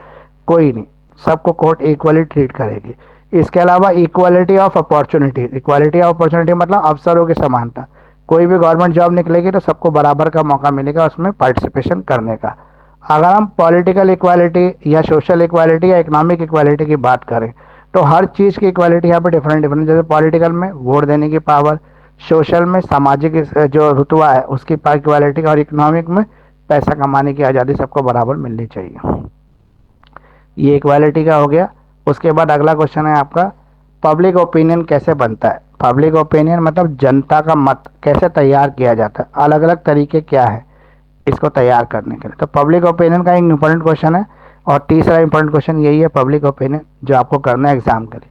कोई नहीं, सबको कोर्ट इक्वली ट्रीट करेगी। इसके अलावा equality of opportunity, equality of opportunity मतलब अवसरों की समानता, कोई भी गवर्नमेंट जॉब निकलेगी तो सबको बराबर का मौका मिलेगा उसमें पार्टिसिपेशन करने का। अगर हम पॉलिटिकल इक्वालिटी या सोशल इक्वालिटी या इकोनॉमिक इक्वालिटी की बात करें तो हर चीज़ की इक्वालिटी यहाँ पे डिफरेंट डिफरेंट, जैसे पॉलिटिकल में वोट देने की पावर, सोशल में सामाजिक जो रुतबा है उसकी इक्वालिटी, और इकोनॉमिक में पैसा कमाने की आज़ादी सबको बराबर मिलनी चाहिए। ये इक्वालिटी का हो गया। उसके बाद अगला क्वेश्चन है आपका पब्लिक ओपिनियन कैसे बनता है। पब्लिक ओपिनियन मतलब जनता का मत कैसे तैयार किया जाता है, अलग अलग तरीके क्या है इसको तैयार करने के लिए। तो पब्लिक ओपिनियन का एक इंपॉर्टेंट क्वेश्चन है, और तीसरा इंपॉर्टेंट क्वेश्चन यही है पब्लिक ओपिनियन जो आपको करना है एग्जाम के लिए।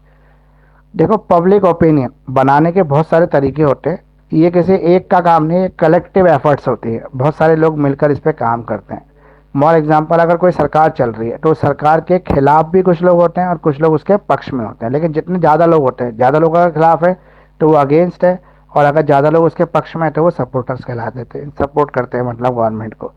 देखो पब्लिक ओपिनियन बनाने के बहुत सारे तरीके होते हैं, ये किसी एक का काम नहीं है, कलेक्टिव एफर्ट्स होती है, बहुत सारे लोग मिलकर इस पर काम करते हैं। फॉर एग्जांपल अगर कोई सरकार चल रही है तो सरकार के खिलाफ भी कुछ लोग होते हैं और कुछ लोग उसके पक्ष में होते हैं, लेकिन जितने ज़्यादा लोग होते हैं, ज़्यादा लोग अगर खिलाफ है तो वो अगेंस्ट है, और अगर ज़्यादा लोग उसके पक्ष में है तो वो सपोर्टर्स कहला देते हैं, सपोर्ट करते हैं मतलब गवर्नमेंट को।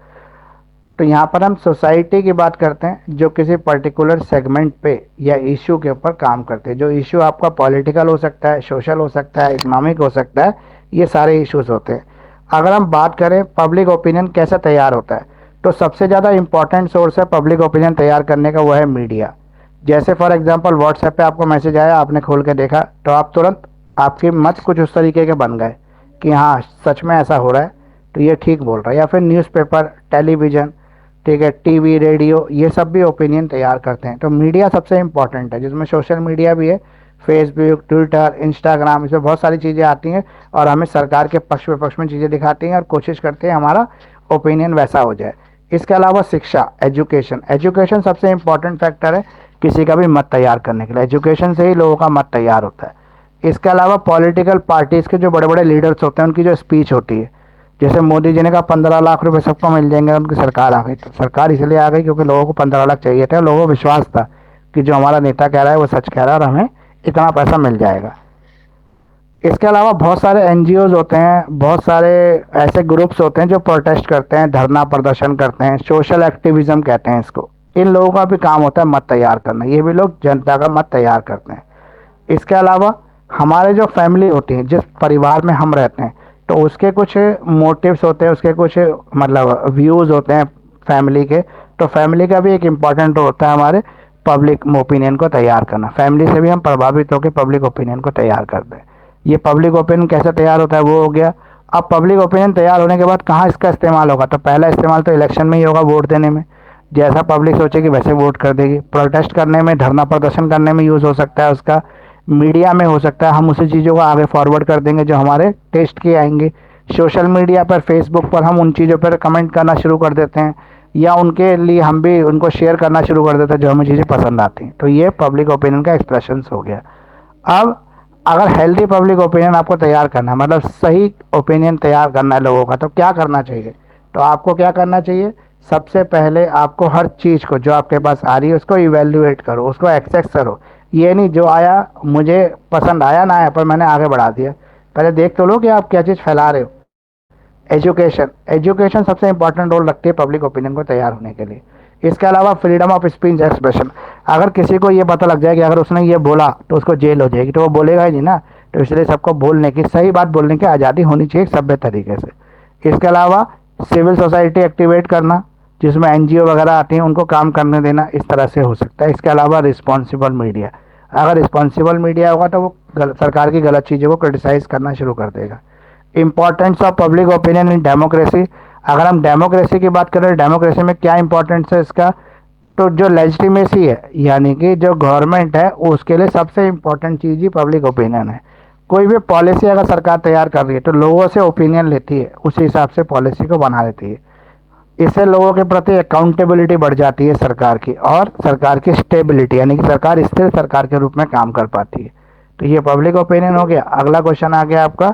तो यहाँ पर हम सोसाइटी की बात करते हैं जो किसी पर्टिकुलर सेगमेंट पे या इशू के ऊपर काम करते हैं। जो इशू आपका पॉलिटिकल हो सकता है, सोशल हो सकता है, इकोनॉमिक हो सकता है, ये सारे इश्यूज होते हैं। अगर हम बात करें पब्लिक ओपिनियन कैसे तैयार होता है, तो सबसे ज़्यादा इंपॉर्टेंट सोर्स है पब्लिक ओपिनियन तैयार करने का, वो है मीडिया। जैसे फॉर एग्जांपल व्हाट्सएप पे आपको मैसेज आया, आपने खोल के देखा तो आप तुरंत आपके मत कुछ उस तरीके के बन गए कि हाँ सच में ऐसा हो रहा है तो ये ठीक बोल रहा है। या फिर न्यूज़पेपर, टेलीविज़न, ठीक है, टीवी, रेडियो, ये सब भी ओपिनियन तैयार करते हैं। तो मीडिया सबसे इम्पॉर्टेंट है, जिसमें सोशल मीडिया भी है, फेसबुक, ट्विटर, इंस्टाग्राम, इसमें बहुत सारी चीज़ें आती हैं और हमें सरकार के पक्ष विपक्ष में चीज़ें दिखाती हैं और कोशिश करते हैं हमारा ओपिनियन वैसा हो जाए। इसके अलावा शिक्षा, एजुकेशन, एजुकेशन सबसे इम्पॉर्टेंट फैक्टर है किसी का भी मत तैयार करने के लिए। एजुकेशन से ही लोगों का मत तैयार होता है। इसके अलावा पॉलिटिकल पार्टीज़ के जो बड़े बड़े लीडर्स होते हैं उनकी जो स्पीच होती है, जैसे मोदी जी ने कहा 15 लाख रुपए सबको मिल जाएंगे, उनकी सरकार आ गई। तो सरकार इसलिए आ गई क्योंकि लोगों को 15 लाख चाहिए थे, लोगों को विश्वास था कि जो हमारा नेता कह रहा है वो सच कह रहा है और हमें इतना पैसा मिल जाएगा। इसके अलावा बहुत सारे एनजीओज होते हैं, बहुत सारे ऐसे ग्रुप्स होते हैं जो प्रोटेस्ट करते हैं, धरना प्रदर्शन करते हैं, सोशल एक्टिविज्म कहते हैं इसको। इन लोगों का भी काम होता है मत तैयार करना, ये भी लोग जनता का मत तैयार करते हैं। इसके अलावा हमारे जो फैमिली होती है, जिस परिवार में हम रहते हैं, तो उसके कुछ मोटिव्स होते हैं, उसके कुछ मतलब व्यूज़ होते हैं फैमिली के। तो फैमिली का भी एक इम्पॉर्टेंट रोल होता है हमारे पब्लिक ओपिनियन को तैयार करना। फैमिली से भी हम प्रभावित होकर पब्लिक ओपिनियन को तैयार करते हैं। ये पब्लिक ओपिनियन कैसे तैयार होता है वो हो गया। अब पब्लिक ओपिनियन तैयार होने के बाद कहाँ इसका इस्तेमाल होगा, तो पहला इस्तेमाल तो इलेक्शन में ही होगा, वोट देने में। जैसा पब्लिक सोचेगी वैसे वोट कर देगी। प्रोटेस्ट करने में, धरना प्रदर्शन करने में यूज़ हो सकता है उसका। मीडिया में हो सकता है, हम उसी चीज़ों को आगे फॉरवर्ड कर देंगे जो हमारे टेस्ट की आएंगी। सोशल मीडिया पर, फेसबुक पर हम उन चीज़ों पर कमेंट करना शुरू कर देते हैं, या उनके लिए हम भी उनको शेयर करना शुरू कर देते हैं जो हमें चीज़ें पसंद आती हैं। तो ये पब्लिक ओपिनियन का एक्सप्रेशंस हो गया। अब अगर हेल्दी पब्लिक ओपिनियन आपको तैयार करना है, मतलब सही ओपिनियन तैयार करना है लोगों का, तो क्या करना चाहिए? तो आपको क्या करना चाहिए? सबसे पहले आपको हर चीज़ को जो आपके पास आ रही है उसको इवेल्युएट करो, उसको एक्सेस करो। ये नहीं जो आया मुझे पसंद आया ना आया पर मैंने आगे बढ़ा दिया। पहले देख तो लो कि आप क्या चीज़ फैला रहे हो। एजुकेशन, एजुकेशन सबसे इंपॉर्टेंट रोल रखती है पब्लिक ओपिनियन को तैयार होने के लिए। इसके अलावा फ्रीडम ऑफ स्पीच एक्सप्रेशन, अगर किसी को ये पता लग जाए कि अगर उसने ये बोला तो उसको जेल हो जाएगी, तो वो बोलेगा ही नहीं ना। तो इसलिए सबको बोलने की, सही बात बोलने की आज़ादी होनी चाहिए सभ्य तरीके से। इसके अलावा सिविल सोसाइटी एक्टिवेट करना, जिसमें एनजीओ वगैरह आती हैं उनको काम करने देना, इस तरह से हो सकता है। इसके अलावा रिस्पॉन्सिबल मीडिया, अगर रिस्पॉन्सिबल मीडिया होगा तो वो सरकार की गलत चीज़ों को क्रिटिसाइज़ करना शुरू कर देगा। Importance of public opinion in democracy, अगर हम डेमोक्रेसी की बात करें, डेमोक्रेसी में क्या इंपॉर्टेंस है इसका, तो जो लेजिटिमेसी है यानी कि जो गवर्नमेंट है उसके लिए सबसे इम्पोर्टेंट चीज़ ही पब्लिक ओपिनियन है। कोई भी पॉलिसी अगर सरकार तैयार कर रही है तो लोगों से ओपिनियन लेती है, उसी हिसाब से पॉलिसी को बना लेती है। इससे लोगों के प्रति अकाउंटेबिलिटी बढ़ जाती है सरकार की, और सरकार की स्टेबिलिटी यानी कि सरकार स्थिर सरकार के रूप में काम कर पाती है। तो ये पब्लिक ओपिनियन हो गया। अगला क्वेश्चन आ गया आपका,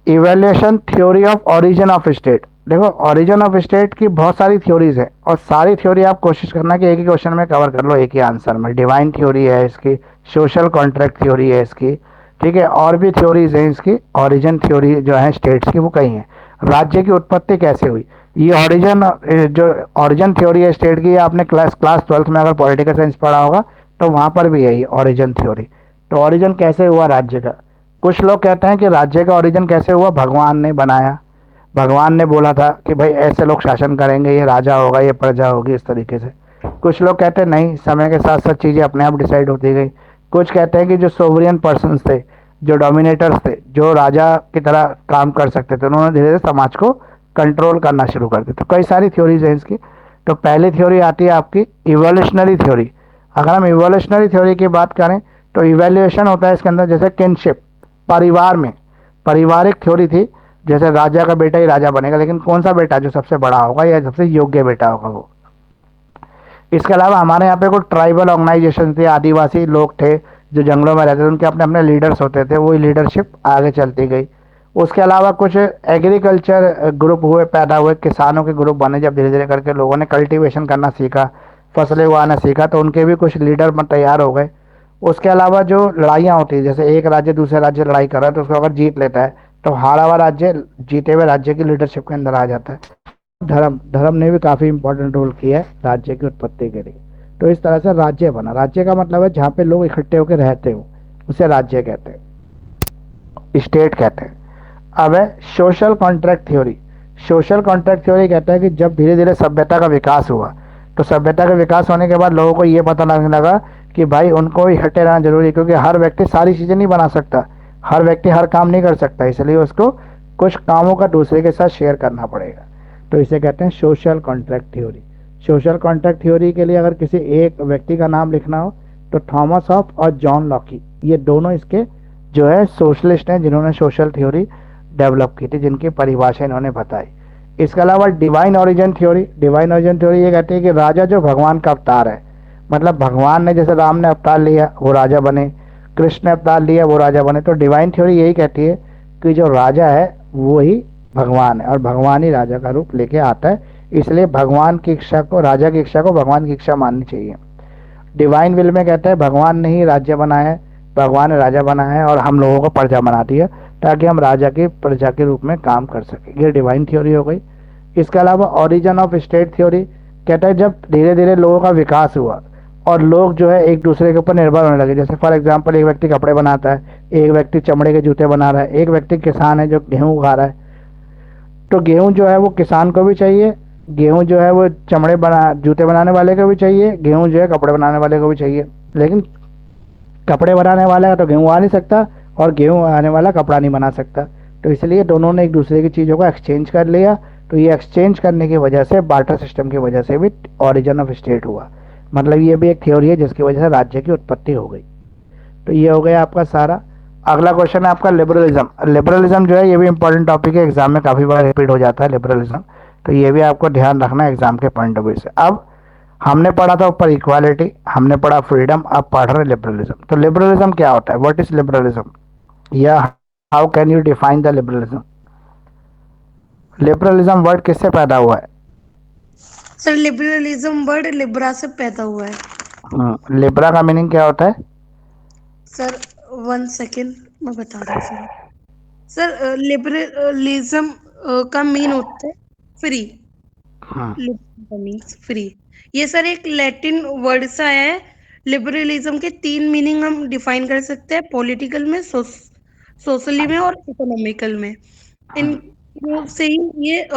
evaluation theory of origin of state. देखो ओरिजिन ऑफ स्टेट की बहुत सारी थ्योरीज है, और सारी थ्योरी आप कोशिश करना कि एक ही क्वेश्चन में कवर कर लो एक ही आंसर में। डिवाइन थ्योरी है इसकी, सोशल कॉन्ट्रैक्ट थ्योरी है इसकी, ठीक है, और भी थ्योरीज हैं इसकी। ओरिजिन थ्योरी जो है स्टेट्स की वो कई हैं। राज्य की उत्पत्ति कैसे हुई, ये ओरिजिन, जो ओरिजिन थ्योरी है स्टेट की, आपने क्लास 12th में अगर पॉलिटिकल साइंस पढ़ा होगा तो वहाँ पर भी है ये ओरिजिन थ्योरी। तो ओरिजिन कैसे हुआ राज्य का, कुछ लोग कहते हैं कि राज्य का ओरिजिन कैसे हुआ, भगवान ने बनाया, भगवान ने बोला था कि भाई ऐसे लोग शासन करेंगे, ये राजा होगा, ये प्रजा होगी, इस तरीके से। कुछ लोग कहते हैं नहीं, समय के साथ साथ चीज़ें अपने आप डिसाइड होती गई। कुछ कहते हैं कि जो सोवरियन पर्सन्स थे, जो डोमिनेटर्स थे, जो राजा की तरह काम कर सकते थे, उन्होंने धीरे धीरे समाज को कंट्रोल करना शुरू कर दिया। तो कई सारी थ्योरीज हैं इसकी। तो पहली थ्योरी आती है आपकी इवोल्यूशनरी थ्योरी। अगर हम इवोल्यूशनरी थ्योरी की बात करें तो इवेल्युएशन होता है इसके अंदर, जैसे किनशिप, परिवार में पारिवारिक थ्योरी थी, जैसे राजा का बेटा ही राजा बनेगा, लेकिन कौन सा बेटा, जो सबसे बड़ा होगा या सबसे योग्य बेटा होगा वो। इसके अलावा हमारे यहाँ पे कुछ ट्राइबल ऑर्गेनाइजेशन थे, आदिवासी लोग थे जो जंगलों में रहते थे, उनके अपने अपने लीडर्स होते थे, वही लीडरशिप आगे चलती गई। उसके अलावा कुछ एग्रीकल्चर ग्रुप हुए, पैदा हुए, किसानों के ग्रुप बने, जब धीरे धीरे करके लोगों ने कल्टीवेशन करना सीखा, फसलें उगाना सीखा, तो उनके भी कुछ लीडर तैयार हो गए। उसके अलावा जो लड़ाइयाँ होती है, जैसे एक राज्य दूसरे राज्य लड़ाई कर रहा है तो उसको अगर जीत लेता है तो हारा हुआ राज्य जीते हुए राज्य की लीडरशिप के अंदर आ जाता है। धर्म, धर्म ने भी काफ़ी इंपॉर्टेंट रोल किया है राज्य की उत्पत्ति के लिए। तो इस तरह से राज्य बना। राज्य का मतलब है जहाँ पे लोग इकट्ठे होकर रहते हो, उसे राज्य कहते हैं, स्टेट कहते हैं। अब है social contract theory. Social contract theory कहता है कि जब धीरे धीरे सभ्यता का विकास हुआ, तो सभ्यता का विकास होने के बाद लोगों को ये पता लगने लगा कि भाई उनको इकट्ठे रहना जरूरी है, क्योंकि हर व्यक्ति सारी चीज़ें नहीं बना सकता, हर व्यक्ति हर काम नहीं कर सकता, इसलिए उसको कुछ कामों का दूसरे के साथ शेयर करना पड़ेगा। तो इसे कहते हैं social contract theory. Social contract theory के लिए अगर किसी एक व्यक्ति का नाम लिखना हो तो थॉमस हॉब्स और जॉन लॉकी, ये दोनों इसके जो है सोशलिस्ट हैं जिन्होंने सोशल थ्योरी डेवलप की थी, जिनकी परिभाषा इन्होंने बताई। इसके अलावा डिवाइन ओरिजिन थ्योरी ये कहती है कि राजा जो भगवान का अवतार है, मतलब भगवान ने, जैसे राम ने अवतार लिया वो राजा बने, कृष्ण ने अवतार लिया वो राजा बने, तो डिवाइन थ्योरी यही कहती है कि जो राजा है वो ही भगवान है और भगवान ही राजा का रूप लेके आता है। इसलिए भगवान की इच्छा को, राजा की इच्छा को भगवान की इच्छा माननी चाहिए। डिवाइन विल में कहता है भगवान ने ही राज्य बनाया है, भगवान ने राजा बनाया है और हम लोगों को प्रजा बना दिया ताकि हम राजा की प्रजा के रूप में काम कर सकें। ये डिवाइन थ्योरी हो गई। इसके अलावा ओरिजिन ऑफ स्टेट थ्योरी कहता है जब धीरे धीरे लोगों का विकास हुआ और लोग जो है एक दूसरे के ऊपर निर्भर होने लगे, जैसे फॉर एग्जांपल एक व्यक्ति कपड़े बनाता है, एक व्यक्ति चमड़े के जूते बना रहा है, एक व्यक्ति किसान है जो गेहूँ उगा रहा है, तो गेहूँ जो है वो किसान को भी चाहिए, गेहूँ जो है वो जूते बनाने वाले को भी चाहिए, गेहूँ जो है कपड़े बनाने वाले को भी चाहिए। लेकिन कपड़े बनाने वाला तो गेहूँ आ नहीं सकता और गेहूँ आने वाला कपड़ा नहीं बना सकता, तो इसलिए दोनों ने एक दूसरे की चीज़ों को एक्सचेंज कर लिया। तो ये एक्सचेंज करने की वजह से, बार्टर सिस्टम की वजह से भी ओरिजिन ऑफ स्टेट हुआ। मतलब ये भी एक थ्योरी है जिसकी वजह से राज्य की उत्पत्ति हो गई। तो ये हो गया आपका सारा। अगला क्वेश्चन है आपका लिबरलिज्म। लिबरलिज्म जो है ये भी इंपॉर्टेंट टॉपिक है, एग्जाम में काफ़ी बार रिपीट हो जाता है लिबरलिज्म, तो ये भी आपको ध्यान रखना है एग्जाम के पॉइंट ऑफ व्यू से। अब हमने पढ़ा था ऊपर इक्वालिटी, हमने पढ़ा फ्रीडम, अब पढ़ रहे लिबरलिज्म। तो लिबरलिज्म क्या होता है, व्हाट इज लिबरलिज्म, या how can you define the liberalism. Liberalism word किससे पैदा हुआ है? सर लिबरलिज्म वर्ड लिब्रा से पैदा हुआ है। लिब्रा का मीनिंग क्या होता है? सर 1 सेकेंड, मैं बता रही हूँ सर। सर लिबरलिज्म का मीन होता है फ्री। हाँ, मीन्स फ्री। ये सर एक लैटिन वर्ड से आया है। लिबरलिज्म के 3 मीनिंग हम डिफाइन कर सकते हैं, पॉलिटिकल में, सोशली में और इकोनॉमिकल में। इन तीनों से ही ये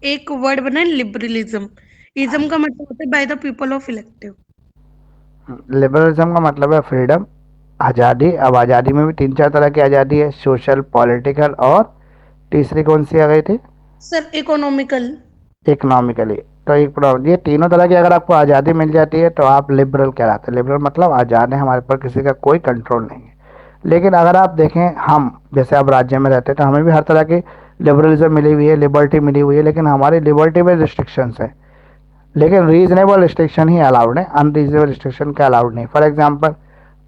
एक वर्ड बना है लिबरलिज्म। इज्म का मतलब होता है by the people of elective. Liberalism का मतलब है फ्रीडम, आज़ादी। अब आज़ादी में भी तीन चार तरह की आज़ादी है, सोशल, पॉलिटिकल और तीसरी कौन सी आ गई थी? Sir economical. इकोनॉमिकली। तो एक प्रॉब्लम, ये तीनों तरह की अगर आपको आज़ादी मिल जाती है तो आप लिबरल कहलाते हैं। लिबरल मतलब आज़ाद है, हमारे पर किसी का कोई कंट्रोल नहीं है। लेकिन अगर आप देखें, हम जैसे अब राज्य में रहते हैं तो हमें भी हर तरह की लिबरलिज्म मिली हुई है, लिबर्टी मिली हुई है, लेकिन हमारी लिबर्टी में रिस्ट्रिक्शंस है। लेकिन रीजनेबल रिस्ट्रिक्शन ही अलाउड है, अनरीजनेबल रिस्ट्रिक्शन का अलाउड नहीं। फॉर एग्जाम्पल,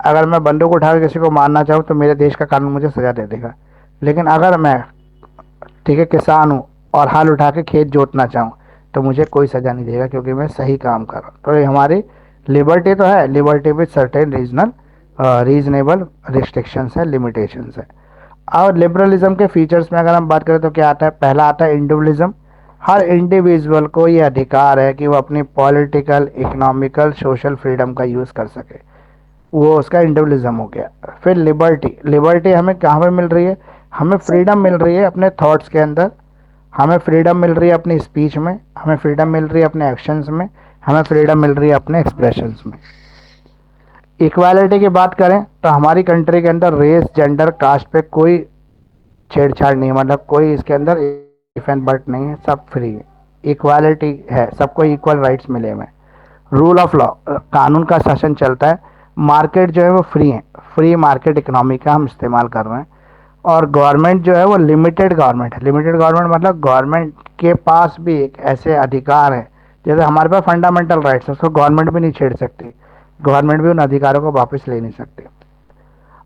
अगर मैं बंदूक उठा कर किसी को मारना चाहूँ तो मेरे देश का कानून मुझे सजा दे देगा। लेकिन अगर मैं, ठीक है, किसान हूँ और हल उठा के खेत जोतना चाहूँ तो मुझे कोई सज़ा नहीं देगा क्योंकि मैं सही काम कर रहा हूँ। तो ये हमारी लिबर्टी तो है, liberty with certain reasonable restrictions है, लिमिटेशंस है। और लिबरलिज्म के फीचर्स में अगर हम बात करें तो क्या आता है? पहला आता है इंडिविजुअलिज्म। हर इंडिविजुअल को ये अधिकार है कि वो अपनी पॉलिटिकल, इकोनॉमिकल, सोशल फ्रीडम का यूज़ कर सके, वो उसका इंडिविजुअलिज्म हो गया। फिर लिबर्टी, लिबर्टी हमें कहाँ पे मिल रही है? हमें सर फ्रीडम मिल रही है अपने थॉट्स के अंदर, हमें फ्रीडम मिल रही है अपनी स्पीच में, हमें फ्रीडम मिल रही है अपने एक्शंस में, हमें फ्रीडम मिल रही है अपने एक्सप्रेशंस में। इक्वालिटी की बात करें तो हमारी कंट्री के अंदर रेस, जेंडर, कास्ट पे कोई छेड़छाड़ नहीं है, मतलब कोई इसके अंदर इफ एंड बट नहीं है, सब फ्री है, इक्वालिटी है, सबको इक्वल राइट्स मिले हुए हैं। रूल ऑफ लॉ, कानून का शासन चलता है। मार्केट जो है वो फ्री है, फ्री मार्केट इकोनॉमी का हम इस्तेमाल कर रहे हैं। और गवर्नमेंट जो है वो लिमिटेड गवर्नमेंट है। लिमिटेड गवर्नमेंट मतलब गवर्नमेंट के पास भी एक ऐसे अधिकार है, जैसे हमारे पास फंडामेंटल राइट्स है, उसको गवर्नमेंट भी नहीं छेड़ सकती, गवर्नमेंट भी उन अधिकारों को वापस ले नहीं सकती।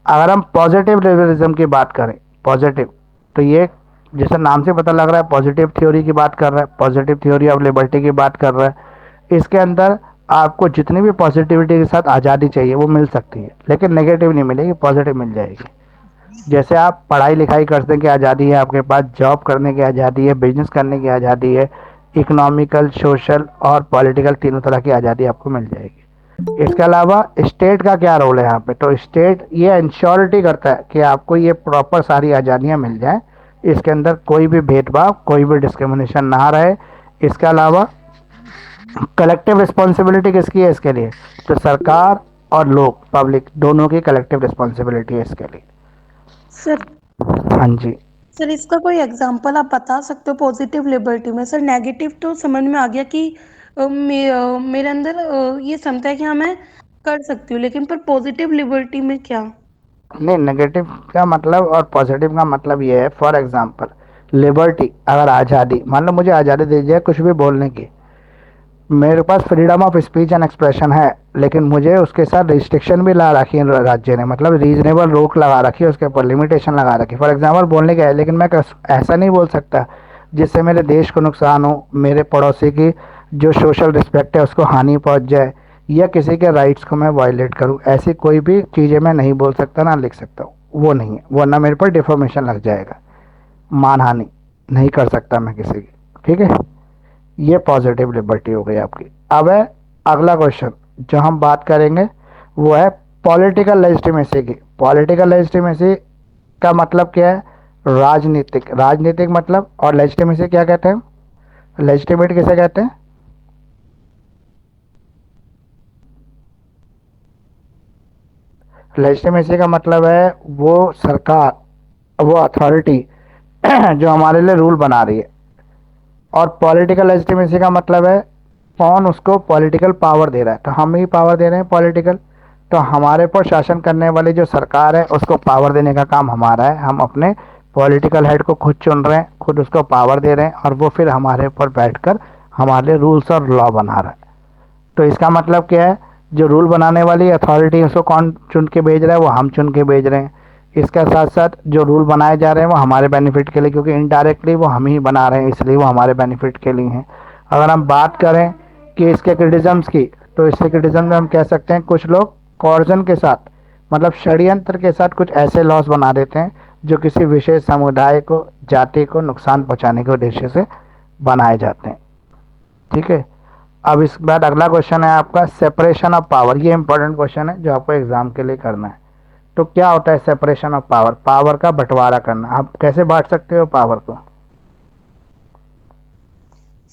अगर हम पॉजिटिव लिबरलिज्म की बात करें, पॉजिटिव, तो ये जैसे नाम से पता लग रहा है पॉजिटिव थ्योरी की बात कर रहा है, पॉजिटिव थ्योरी ऑफ लिबर्टी की बात कर रहा है। इसके अंदर आपको जितनी भी पॉजिटिविटी के साथ आज़ादी चाहिए वो मिल सकती है, लेकिन नेगेटिव नहीं मिलेगी, पॉजिटिव मिल जाएगी। जैसे आप पढ़ाई लिखाई करने की आज़ादी है आपके पास, जॉब करने की आज़ादी है, बिजनेस करने की आज़ादी है, इकोनॉमिकल, सोशल और पॉलिटिकल तीनों तरह की आज़ादी आपको मिल जाएगी। इसके अलावा स्टेट का क्या रोल है यहाँ पे? तो स्टेट ये इंश्योरिटी करता है कि आपको ये प्रॉपर सारी आज़ादियाँ मिल जाएं, इसके अंदर कोई भी भेदभाव, कोई भी डिस्क्रिमिनेशन ना रहे। इसके अलावा कलेक्टिव रिस्पॉन्सिबिलिटी किसकी है इसके लिए? तो सरकार और लोग, पब्लिक दोनों की कलेक्टिव रिस्पॉन्सिबिलिटी है इसके लिए। सर हाँ जी। सर इसका कोई एग्जांपल आप बता सकते हो पॉजिटिव लिबर्टी में? सर नेगेटिव तो समझ में आ गया कि मेरे अंदर ये क्षमता है कि हाँ मैं कर सकती हूँ, लेकिन पर पॉजिटिव लिबर्टी में क्या? नहीं, नेगेटिव का मतलब और पॉजिटिव का मतलब ये है, फॉर एग्जांपल लिबर्टी, अगर आज़ादी, मान लो मुझे आज़ादी दी जाए कुछ भी बोलने की, मेरे पास freedom of speech and expression है, लेकिन मुझे उसके साथ रिस्ट्रिक्शन भी ला रखी है राज्य ने, मतलब रीजनेबल रोक लगा रखी है, उसके ऊपर लिमिटेशन लगा रखी है। फॉर एग्जांपल बोलने का है, लेकिन मैं ऐसा नहीं बोल सकता जिससे मेरे देश को नुकसान हो, मेरे पड़ोसी की जो सोशल रिस्पेक्ट है उसको हानि पहुंच जाए, या किसी के राइट्स को मैं वायलेट करूं। ऐसी कोई भी चीज़ें मैं नहीं बोल सकता ना लिख सकता हूँ, वो नहीं है, वरना मेरे पर डिफॉर्मेशन लग जाएगा, मानहानि नहीं कर सकता मैं किसी की। ठीक है, ये पॉजिटिव लिबर्टी हो गई आपकी। अब है अगला क्वेश्चन जो हम बात करेंगे, वो है पॉलिटिकल लेजिटिमेसी की। पॉलिटिकल लेजिटिमेसी का मतलब क्या है? राजनीतिक, राजनीतिक मतलब, और लेजिटिमेसी क्या कहते हैं? लेजिटिमेट किसे कहते हैं? लेजिटिमेसी का मतलब है वो सरकार, वो अथॉरिटी जो हमारे लिए रूल बना रही है। और पॉलिटिकल लेजिटिमेसी का मतलब है कौन उसको पॉलिटिकल पावर दे रहा है। तो हम ही पावर दे रहे हैं पॉलिटिकल, तो हमारे पर शासन करने वाली जो सरकार है उसको पावर देने का काम हमारा है। हम अपने पॉलिटिकल हेड को खुद चुन रहे हैं, खुद उसको पावर दे रहे हैं, और वो फिर हमारे ऊपर बैठकर हमारे रूल्स और लॉ बना रहा है। तो इसका मतलब क्या है? जो रूल बनाने वाली अथॉरिटी उसको कौन चुन के भेज रहा है? वो हम चुन के भेज रहे हैं। इसके साथ साथ जो रूल बनाए जा रहे हैं वो हमारे बेनिफिट के लिए, क्योंकि इनडायरेक्टली वो हम ही बना रहे हैं, इसलिए वो हमारे बेनिफिट के लिए हैं। अगर हम बात करें कि इसके क्रिटिज़म्स की, तो इसके क्रिटिज़म में हम कह सकते हैं कुछ लोग कॉर्जन के साथ, मतलब षड्यंत्र के साथ कुछ ऐसे लॉस बना देते हैं जो किसी विशेष समुदाय को, जाति को नुकसान पहुंचाने के उद्देश्य से बनाए जाते हैं। ठीक है, अब इस बाद अगला क्वेश्चन है आपका सेपरेशन ऑफ पावर। ये इंपॉर्टेंट क्वेश्चन है जो आपको एग्जाम के लिए करना है। तो क्या होता है सेपरेशन ऑफ पावर? पावर का बंटवारा करना। आप कैसे बांट सकते हो पावर को?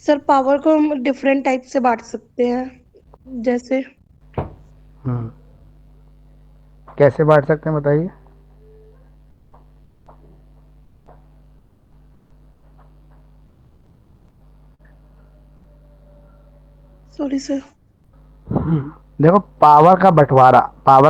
सर पावर को हम डिफरेंट टाइप से बांट सकते हैं, जैसे हम्म, कैसे बांट सकते हैं बताइए। Sorry sir. देखो, पावर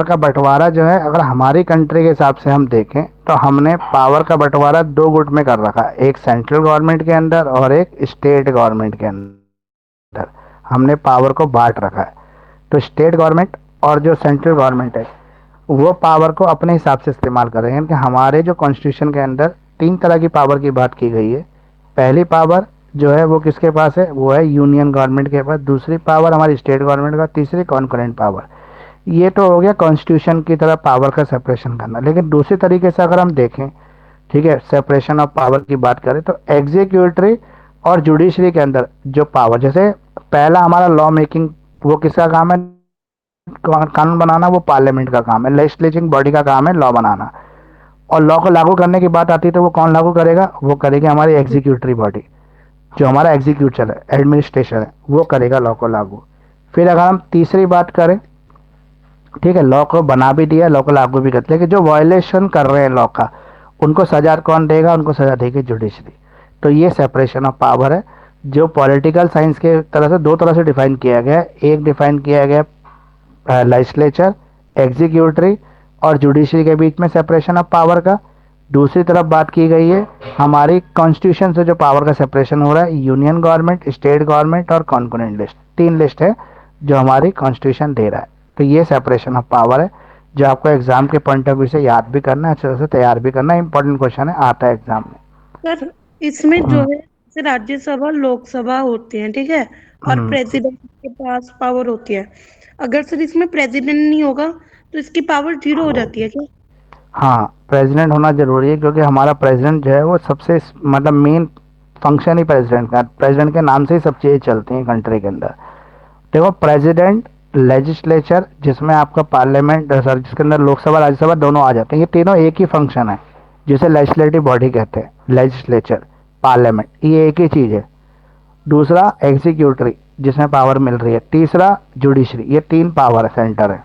का बंटवारा जो है, अगर हमारी कंट्री के हिसाब से हम देखें तो हमने पावर का बंटवारा दो गुट में कर रखा है, एक सेंट्रल गवर्नमेंट के अंदर और एक स्टेट गवर्नमेंट के अंदर। हमने पावर को बांट रखा है। तो स्टेट गवर्नमेंट और जो सेंट्रल गवर्नमेंट है वो पावर को अपने हिसाब से इस्तेमाल कर रहे हैं। कि हमारे जो कॉन्स्टिट्यूशन के अंदर तीन तरह की पावर की बात की गई है। पहली पावर जो है वो किसके पास है? वो है यूनियन गवर्नमेंट के पास। दूसरी पावर हमारी स्टेट गवर्नमेंट का। तीसरी कॉन्करेंट पावर। ये तो हो गया कॉन्स्टिट्यूशन की तरह पावर का सेपरेशन करना। लेकिन दूसरे तरीके से अगर हम देखें, ठीक है, सेपरेशन ऑफ पावर की बात करें तो एग्जीक्यूटिव और जुडिशरी के अंदर जो पावर, जैसे पहला हमारा लॉ मेकिंग, वो किसका काम है? कानून बनाना वो पार्लियामेंट का काम है। लेजिस्लेटिंग बॉडी का काम है लॉ बनाना। और लॉ को लागू करने की बात आती है तो वो कौन लागू करेगा? वो करेगी हमारी एग्जीक्यूटिव बॉडी, जो हमारा एग्जीक्यूटिव है, एडमिनिस्ट्रेशन है, वो करेगा लॉ को लागू। फिर अगर हम तीसरी बात करें, ठीक है, लॉ को बना भी दिया, लॉ को लागू भी करते, लेकिन जो वायलेशन कर रहे हैं लॉ का, उनको सजा कौन देगा? उनको सजा देगी जुडिशरी। तो ये सेपरेशन ऑफ पावर है जो पॉलिटिकल साइंस के तरह से दो तरह से डिफाइन किया गया है। एक डिफाइन किया गया लेजिस्लेचर, एग्जीक्यूटिव और जुडिशरी के बीच में सेपरेशन ऑफ पावर का। दूसरी तरफ बात की गई है हमारी कॉन्स्टिट्यूशन से जो पावर का सेपरेशन हो रहा है, यूनियन गवर्नमेंट, स्टेट गवर्नमेंट और कॉन्करेंट लिस्ट, तीन लिस्ट है जो हमारी कॉन्स्टिट्यूशन दे रहा है। तो ये सेपरेशन ऑफ पावर है जो आपको एग्जाम के पॉइंट ऑफ व्यू से याद भी करना है, अच्छे से तैयार भी करना है। इंपॉर्टेंट क्वेश्चन है, आता है एग्जाम में। सर इसमें जो हम्म। है जैसे राज्यसभा लोकसभा होती है, ठीक है, और हम्म। प्रेसिडेंट के पास पावर होती है। अगर सर इसमें प्रेसिडेंट नहीं होगा तो इसकी पावर जीरो हो जाती है क्या? हाँ, प्रेसिडेंट होना जरूरी है, क्योंकि हमारा प्रेसिडेंट जो है वो सबसे मतलब मेन फंक्शन ही प्रेसिडेंट का। प्रेसिडेंट के नाम से ही सब चीज़ें चलती हैं कंट्री के अंदर। देखो, प्रेसिडेंट, लेजिस्लेचर जिसमें आपका पार्लियामेंट, सर जिसके अंदर लोकसभा राज्यसभा दोनों आ जाते हैं, ये तीनों एक ही फंक्शन है जिसे लेजिस्लेटिव बॉडी कहते हैं। लेजिस्लेचर, पार्लियामेंट, ये एक ही चीज़ है। दूसरा एग्जीक्यूटिव जिसमें पावर मिल रही है। तीसरा जुडिशरी, ये तीन पावर सेंटर है।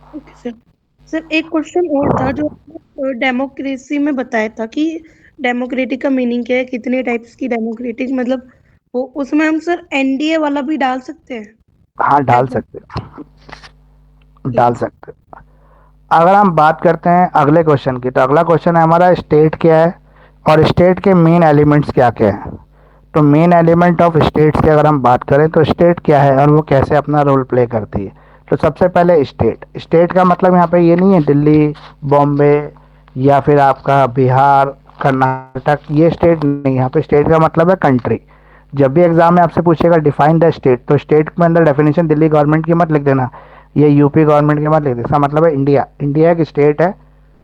Okay sir. सर एक क्वेश्चन और था जो डेमोक्रेसी में बताया था कि डेमोक्रेटिक का मीनिंग क्या है, कितने टाइप्स की डेमोक्रेटिक, मतलब वो उसमें हम सर एनडीए वाला भी डाल सकते हैं? हाँ, डाल डेमो सकते ठीक डाल है। सकते। अगर हम बात करते हैं अगले क्वेश्चन की, तो अगला क्वेश्चन है हमारा स्टेट क्या है और स्टेट के मेन एलिमेंट्स क्या क्या हैं। तो मेन एलिमेंट ऑफ स्टेट्स की अगर हम बात करें तो स्टेट क्या है और वो कैसे अपना रोल प्ले करती है। तो सबसे पहले स्टेट, स्टेट का मतलब यहाँ पे ये नहीं है दिल्ली, बॉम्बे या फिर आपका बिहार, कर्नाटक, ये स्टेट नहीं। यहाँ पे स्टेट का मतलब है कंट्री। जब भी एग्जाम में आपसे पूछेगा डिफाइन द स्टेट, तो स्टेट के अंदर डेफिनेशन दिल्ली गवर्नमेंट की मत लिख देना, ये यूपी गवर्नमेंट की मत लिख देना। इसका मतलब है इंडिया, इंडिया एक स्टेट है,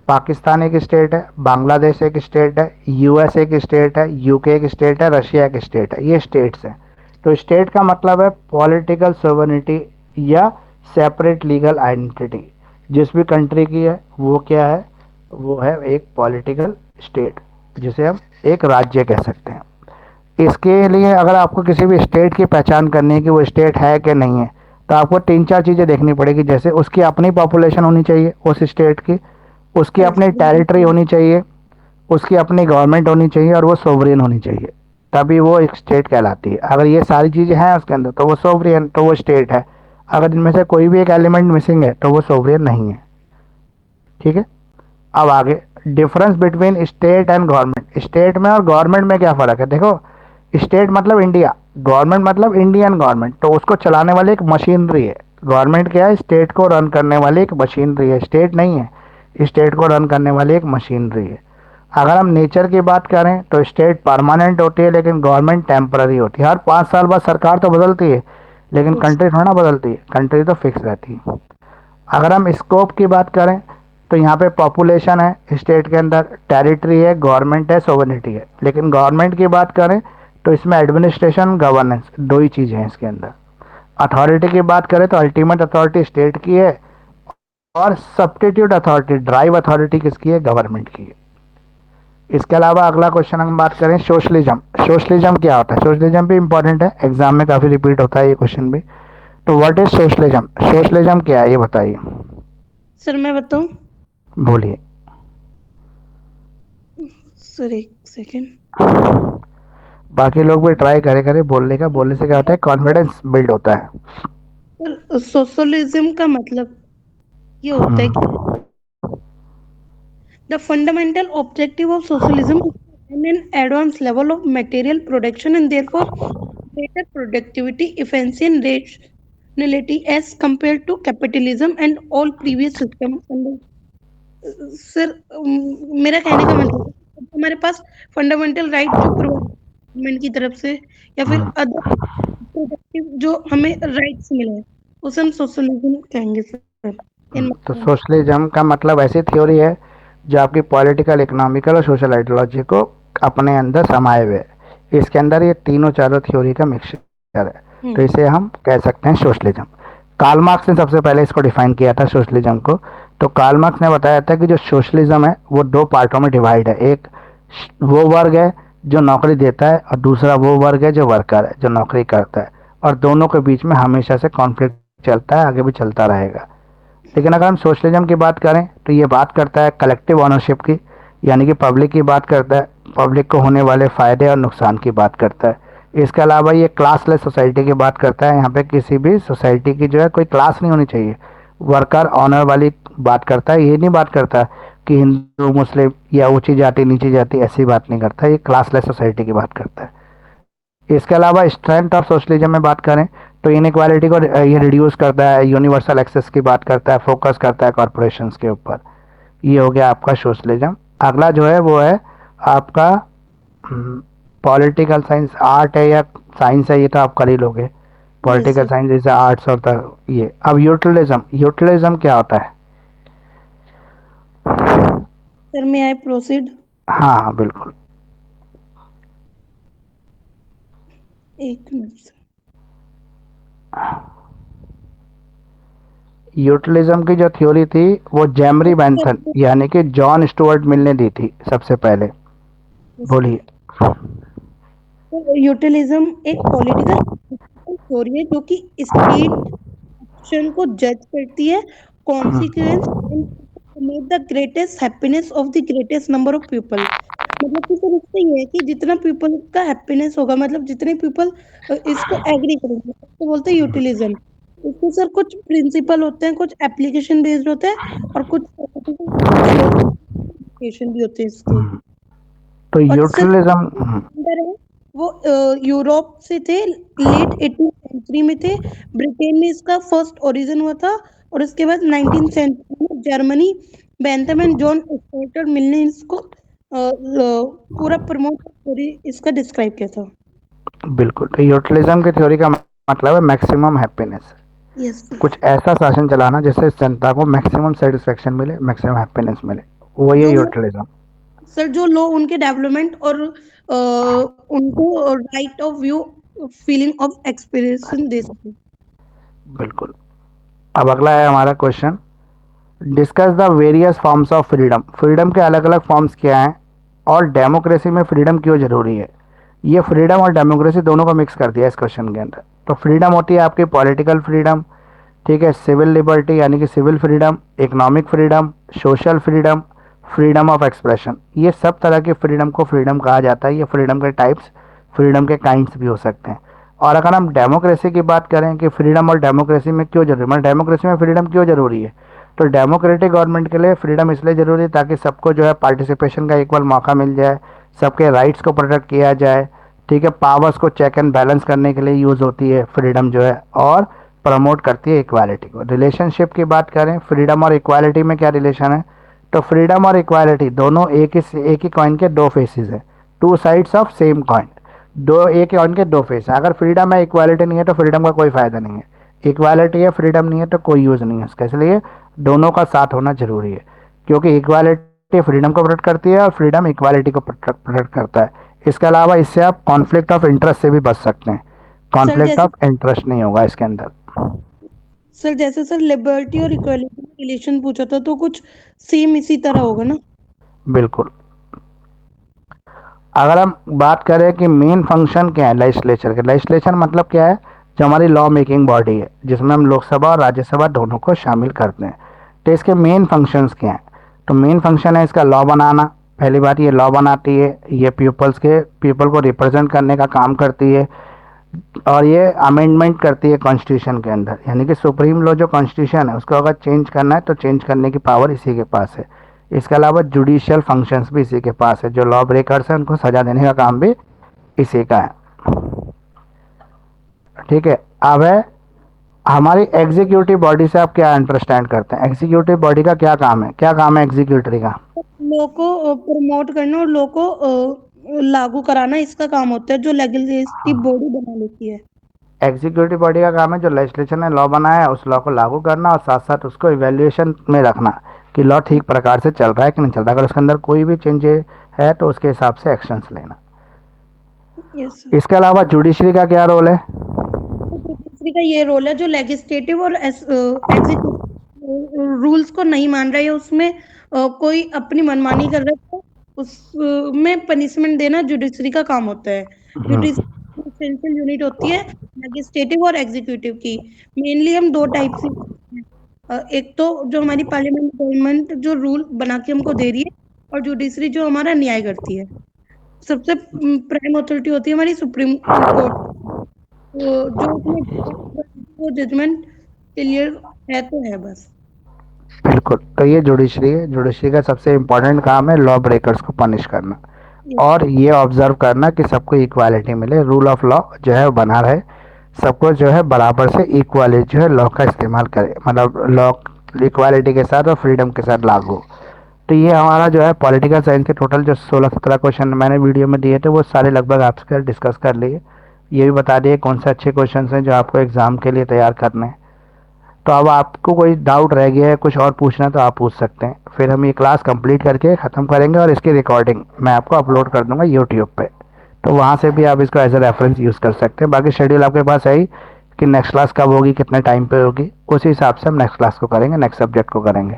पाकिस्तान एक स्टेट है, बांग्लादेश एक स्टेट है, यूएस एक स्टेट है, यूके एक स्टेट है, रशिया एक स्टेट है, ये स्टेट्स हैं। तो स्टेट का मतलब है पॉलिटिकल सोवर्निटी या सेपरेट लीगल आइडेंटिटी। जिस भी कंट्री की है वो क्या है, वो है एक पॉलिटिकल स्टेट, जिसे हम एक राज्य कह सकते हैं। इसके लिए अगर आपको किसी भी स्टेट की पहचान करनी है कि वो स्टेट है कि नहीं है, तो आपको तीन चार चीज़ें देखनी पड़ेगी। जैसे उसकी अपनी पॉपुलेशन होनी चाहिए उस स्टेट की, उसकी अपनी टेरिटरी होनी चाहिए, उसकी अपनी गवर्नमेंट होनी चाहिए और वो सोवरेन होनी चाहिए, तभी वो एक स्टेट कहलाती है। अगर ये सारी चीज़ें हैं उसके अंदर तो वो सोवरेन, तो वो स्टेट है। अगर इनमें से कोई भी एक एलिमेंट मिसिंग है तो वो सोवरेन नहीं है। ठीक है, अब आगे difference between state and government. State में और गवर्नमेंट में क्या फ़र्क है, देखो स्टेट मतलब इंडिया, गवर्नमेंट मतलब इंडियन गवर्नमेंट, तो उसको चलाने वाली एक मशीनरी है। गवर्नमेंट क्या है, स्टेट को रन करने वाली एक मशीनरी है, स्टेट नहीं है, स्टेट को रन करने वाली एक मशीनरी है। अगर हम नेचर की बात करें तो स्टेट परमानेंट होती है लेकिन गवर्नमेंट टेम्पररी होती है। हर 5 साल बाद सरकार तो बदलती है लेकिन कंट्री थोड़ा ना बदलती है, कंट्री तो फिक्स रहती है। अगर हम स्कोप की बात करें तो यहाँ पे पॉपुलेशन है स्टेट के अंदर, टेरिटरी है, गवर्नमेंट है, सोवर्निटी है। लेकिन गवर्नमेंट की बात करें तो इसमें एडमिनिस्ट्रेशन, गवर्नेंस, दो ही चीज़ें हैं इसके अंदर। अथॉरिटी की बात करें तो अल्टीमेट अथॉरिटी स्टेट की है और सब्स्टिट्यूट अथॉरिटी, ड्राइव अथॉरिटी किसकी है, गवर्नमेंट की है। इसके अलावा अगला क्वेश्चन हम बात करें सोशलिज्म। सोशलिज्म क्या होता है, सोशलिज्म भी इंपॉर्टेंट है, एग्जाम में काफ़ी रिपीट होता है ये क्वेश्चन भी। तो व्हाट इज सोशलिज्म, सोशलिज्म क्या है ये बताइए। सर मैं बताऊं? बोलिए। सर एक सेकेंड। बाकी लोग भी ट्राई करे करे बोलने का, बोलने से क्या होता है, कॉन्फिडेंस बिल्ड होता है। सर सोशलिज्म का मतलब ये होता है कि हम्म, the fundamental objective of socialism is to attain an advanced level of material production and therefore greater productivity, efficiency and rationality as compared to capitalism and all previous systems under। Sir मेरा कहने का मतलब है कि हमारे पास फंडामेंटल राइट जो गवर्नमेंट की तरफ से या फिर हम्म, अदर प्रोडक्टिव जो हमें राइट्स मिले हैं उसे हम सोशलिज्म कहेंगे सर। इन तो सोशलिज्म का मतलब ऐसी थ्योरी है जो आपकी पॉलिटिकल, इकोनॉमिकल और सोशल आइडियोलॉजी को अपने अंदर समाये हुए है। इसके अंदर ये तीनों चारों थ्योरी का मिक्सचर है, तो इसे हम कह सकते हैं सोशलिज्म। कार्ल मार्क्स ने सबसे पहले इसको डिफाइन किया था सोशलिज्म को। तो कार्ल मार्क्स ने बताया था कि जो सोशलिज्म है वो दो पार्टों में डिवाइड है। एक वो वर्ग है जो नौकरी देता है और दूसरा वो वर्ग है जो वर्कर है, जो नौकरी करता है। और दोनों के बीच में हमेशा से कॉन्फ्लिक्ट चलता है, आगे भी चलता रहेगा। लेकिन अगर हम सोशलिज्म की बात करें तो ये बात करता है कलेक्टिव ओनरशिप की, यानी कि पब्लिक की बात करता है, पब्लिक को होने वाले फ़ायदे और नुकसान की बात करता है। इसके अलावा ये क्लासलेस सोसाइटी की बात करता है। यहाँ पे किसी भी सोसाइटी की जो है कोई क्लास नहीं होनी चाहिए, वर्कर ऑनर वाली बात करता है। ये नहीं बात करता कि हिंदू मुस्लिम या ऊंची जाति नीची जाति, ऐसी बात नहीं करता, ये क्लासलेस सोसाइटी की बात करता है। इसके अलावा स्ट्रेंथ ऑफ सोशलिज्म में बात करें तो इनक्वालिटी को ये रिड्यूस करता है, यूनिवर्सल एक्सेस की बात करता है, फोकस करता है कॉरपोरेशंस के ऊपर। ये हो गया आपका सोशलिज्म। अगला जो है वो है आपका पॉलिटिकल साइंस, आर्ट है या साइंस है, ये तो आप कर ही लोगे। Yes political sir. साइंस जैसे आर्ट्स होता है ये। अब यूटिलिज्म, यूटिलिज्म क्या होता है। Sir may I proceed? हाँ हाँ बिल्कुल। एक मिनट सर। यूटिलिज्म की जो थ्योरी थी वो जेमरी बेंथन यानी कि जॉन स्टुअर्ट मिल ने दी थी सबसे पहले। बोलिए। यूटिलिज्म एक पॉलिटिकल थ्योरी है जो कि स्टेट एक्शन को जज करती है, consequence make the greatest happiness of the greatest number of people. मतलब कि सर इससे ये है कि जितना पीपल का हैप्पीनेस होगा, मतलब जितने पीपल इसको एग्री करेंगे तो बोलते हैं यूटिलिज्म। इसके सर कुछ प्रिंसिपल होते हैं, कुछ एप्लीकेशन बेस्ड होते हैं और कुछ सोशल भी होते हैं इसके। तो और सर यूटिलिज्म। है वो यूरोप से थे, लेट 18th सेंचुरी में थे। ब्रिटेन में इसका फर्स्ट ओरिजिन हुआ था, और उसके बाद 19th सेंचुरी में जर्मनी, बेंथम एंड जॉन स्टोर्टर मिल ने इसको पूरा प्रमोट इसका डिस्क्राइब किया था। बिल्कुल, तो यूटिलिज्म की थ्योरी का मतलब है मैक्सिमम हैप्पीनेस। यस कुछ ऐसा शासन चलाना जिससे जनता को मैक्सिमम सेटिस्फेक्शन मिले, मैक्सिमम हैप्पीनेस मिले, वो ये जो लोग, यूटिलिज्म। सर जो लोग उनके डेवलपमेंट और उनको right of view, feeling of experience दे सके। बिल्कुल। अब अगला है हमारा question, discuss the various forms of freedom. Freedom के अलग अलग फॉर्म्स क्या हैं और डेमोक्रेसी में फ्रीडम क्यों ज़रूरी है। ये फ्रीडम और डेमोक्रेसी दोनों को मिक्स कर दिया इस क्वेश्चन के अंदर। तो फ्रीडम होती है आपकी पॉलिटिकल फ्रीडम, ठीक है, सिविल लिबर्टी यानी कि civil freedom, economic freedom, social freedom, freedom of expression. ये सब तरह के फ्रीडम को फ्रीडम कहा जाता है। ये फ्रीडम के टाइप्स, फ्रीडम के काइंड्स भी हो सकते हैं। और अगर हम डेमोक्रेसी की बात करें कि फ्रीडम और डेमोक्रेसी में क्यों जरूरी, मतलब डेमोक्रेसी में फ्रीडम क्यों जरूरी है, तो डेमोक्रेटिक गवर्नमेंट के लिए फ्रीडम इसलिए ज़रूरी है ताकि सबको जो है पार्टिसिपेशन का इक्वल मौका मिल जाए, सबके राइट्स को प्रोटेक्ट किया जाए, ठीक है, पावर्स को चेक एंड बैलेंस करने के लिए यूज़ होती है फ्रीडम जो है, और प्रमोट करती है इक्वालिटी को। रिलेशनशिप की बात करें, फ्रीडम और इक्वालिटी में क्या रिलेशन है, तो फ्रीडम और इक्वालिटी दोनों एक ही कॉइन के दो फेसेस है, two sides of same coin. दो एक ही कॉइन के दो फेस है। अगर फ्रीडम है इक्वालिटी नहीं है तो फ्रीडम का कोई फ़ायदा नहीं है, इक्वालिटी है फ्रीडम नहीं है तो कोई यूज़ नहीं है उसका। इसलिए दोनों का साथ होना जरूरी है, क्योंकि इक्वालिटी फ्रीडम को प्रोटेक्ट करती है और फ्रीडम इक्वालिटी को प्रोटेक्ट करता है। इसके अलावा इससे आप कॉन्फ्लिक्ट ऑफ इंटरेस्ट से भी बच सकते हैं। सर कॉन्फ्लिक्ट जैसे ऑफ इंटरेस्ट नहीं होगा इसके अंदर। सर लिबर्टी और इक्वालिटी में रिलेशन पूछा था, तो कुछ सेम इसी तरह होगा ना। बिल्कुल। अगर हम बात करें कि मेन फंक्शन क्या है लेजिस्लेचर के, लेजिस्लेचर मतलब क्या है, जो हमारी लॉ मेकिंग बॉडी है जिसमें हम लोकसभा और राज्यसभा दोनों को शामिल करते हैं। तो इसके मेन फंक्शंस क्या हैं, तो मेन फंक्शन है इसका लॉ बनाना। पहली बात ये लॉ बनाती है, ये पीपल को रिप्रेजेंट करने का काम करती है, और ये अमेंडमेंट करती है कॉन्स्टिट्यूशन के अंदर, यानी कि सुप्रीम लॉ जो कॉन्स्टिट्यूशन है उसको अगर चेंज करना है तो चेंज करने की पावर इसी के पास है। इसके अलावा जुडिशियल फंक्शंस भी इसी के पास है, जो लॉ ब्रेकर्स हैं उनको सजा देने का काम भी इसी का है, ठीक है। अब है हमारी एग्जीक्यूटिव बॉडी से आप क्या अंडरस्टैंड करते हैं, एग्जीक्यूटिव बॉडी का क्या काम है, क्या काम है एग्जीक्यूटिव का। लॉ को प्रमोट करना और लॉ को लागू कराना इसका काम होता है, जो लेजिस्लेटिव बॉडी बना लेती है। एग्जीक्यूटिव बॉडी का काम है जो लेजिस्लेचर ने लॉ बनाया है उस लॉ को लागू करना, और साथ साथ उसको इवेल्युएशन में रखना कि लॉ ठीक प्रकार से चल रहा है कि नहीं चल रहा। अगर उसके अंदर कोई भी चेंज है तो उसके हिसाब से एक्शंस लेना। Yes sir. इसके अलावा जुडिशरी का क्या रोल है। तीसरी का ये रोल है, जो लेजिस्लेटिव और एग्जीक्यूटिव रूल्स को नहीं मान रहा है, उसमें कोई अपनी मनमानी कर रहा है, तो उसमें पनिशमेंट देना जुडिशरी का काम होता है। हम्म, जुडिशरी सेंट्रल यूनिट होती है लेजिस्लेटिव और एग्जीक्यूटिव की। मेनली हम दो टाइप से एक तो जो हमारी पार्लियामेंट गवर्नमेंट जो रूल बना के हमको दे रही है, और जुडिशरी जो हमारा न्याय करती है। सबसे प्राइम अथॉरिटी होती है हमारी सुप्रीम कोर्ट, जो उसमें वो जजमेंट क्लियर है तो है बस। बिल्कुल। तो ये जुडिशरी है, जुडिशरी का सबसे इम्पोर्टेंट काम है लॉ ब्रेकर्स को पनिश करना, यस और ये ऑब्जर्व करना कि सबको इक्वालिटी मिले, रूल ऑफ लॉ जो है वो बना रहे, सबको जो है बराबर से इक्वालिटी जो है लॉ का इस्तेमाल करे, मतलब लॉ इक्वालिटी के साथ और फ्रीडम के साथ लागू। तो ये हमारा जो है पॉलिटिकल साइंस के टोटल जो 16-17 क्वेश्चन मैंने वीडियो में दिए थे वो सारे लगभग आपसे डिस्कस कर लिए। ये भी बता दिए कौन से अच्छे क्वेश्चन हैं जो आपको एग्ज़ाम के लिए तैयार करने हैं। तो अब आपको कोई डाउट रह गया है, कुछ और पूछना तो आप पूछ सकते हैं, फिर हम ये क्लास कंप्लीट करके ख़त्म करेंगे और इसकी रिकॉर्डिंग मैं आपको अपलोड कर दूंगा यूट्यूब पे, तो वहाँ से भी आप इसको एज ए रेफरेंस यूज़ कर सकते हैं। बाकी शेड्यूल आपके पास है ही कि नेक्स्ट क्लास कब होगी, कितने टाइम पे होगी, उसी हिसाब से हम नेक्स्ट क्लास को करेंगे, नेक्स्ट सब्जेक्ट को करेंगे।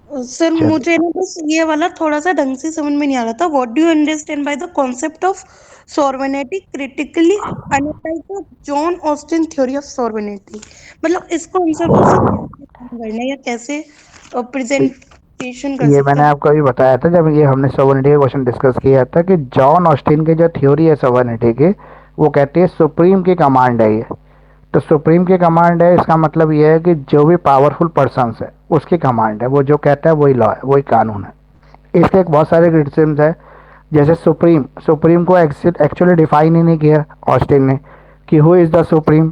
सर, चलिए। मुझे ना बस ये वाला थोड़ा सा ढंग से समझ में नहीं आ रहा था। What do you understand by the concept of sovereignty critically analyse the John Austin theory of sovereignty. मतलब इस कॉन्सेप्ट को सर कैसे define करना है या कैसे प्रेजेंटेशन कर ये सकते मैंने हैं। आपको अभी बताया था जब ये हमने सोवर्निटी का क्वेश्चन डिस्कस किया था कि जॉन ऑस्टिन की जो थ्योरी है सोवर्निटी की, वो कहती है सुप्रीम की कमांड है ये। तो सुप्रीम की कमांड है, इसका मतलब ये है कि जो भी पावरफुल पर्सन है उसकी कमांड है, वो जो कहता है वही लॉ है, वही कानून है। इसके एक बहुत सारे क्रिटिसिम्स है। जैसे सुप्रीम, सुप्रीम को एक्चुअली डिफाइन ही नहीं किया ऑस्टिन ने कि हु इज़ द सुप्रीम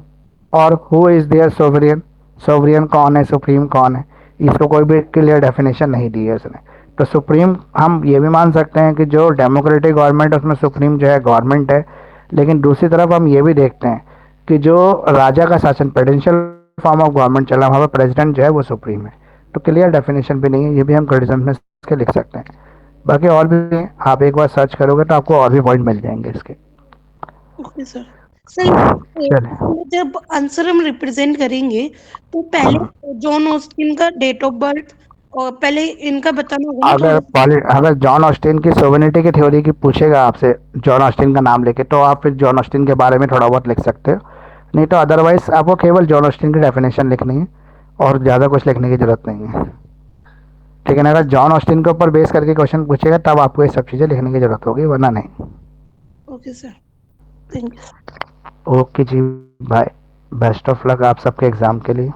और who is their sovereign, sovereign कौन है, सुप्रीम कौन है, इसको कोई भी क्लियर डेफिनेशन नहीं दी है उसने। तो सुप्रीम हम ये भी मान सकते हैं कि जो डेमोक्रेटिक गवर्नमेंट है उसमें सुप्रीम जो है गवर्नमेंट है, लेकिन दूसरी तरफ हम ये भी देखते हैं कि जो राजा का शासन प्रेसिडेंशियल फॉर्म ऑफ गवर्नमेंट चला वहाँ पर प्रेसिडेंट जो है वो सुप्रीम है। तो क्लियर डेफिनेशन भी नहीं है, ये भी हम क्रिटिसिज्म में इसके लिख सकते हैं। बाकी और भी हैं, आप एक बार सर्च करोगे तो आपको और भी पॉइंट मिल जाएंगे इसके। Okay sir. सर चलिए, इसमें जब आंसर हम रिप्रेजेंट करेंगे तो पहले जॉन ऑस्टिन का डेट ऑफ बर्थ और पहले इनका बताना होगा ना थोड़ा। अगर जॉन ऑस्टिन की सोवेनिटी की थ्योरी की पूछेगा आपसे जॉन ऑस्टिन का नाम लेके, तो आप फिर जॉन ऑस्टिन के बारे में थोड़ा बहुत लिख सकते हो, नहीं तो अदरवाइज आपको केवल जॉन ऑस्टिन की डेफिनेशन लिखनी है और ज़्यादा कुछ लिखने की ज़रूरत नहीं है। लेकिन अगर जॉन ऑस्टिन के ऊपर बेस करके क्वेश्चन पूछेगा तब आपको ये सब चीज़ें लिखने की ज़रूरत होगी, वरना नहीं। Okay sir, thank you. Okay जी, बाय, बेस्ट ऑफ लक आप सबके एग्ज़ाम के लिए।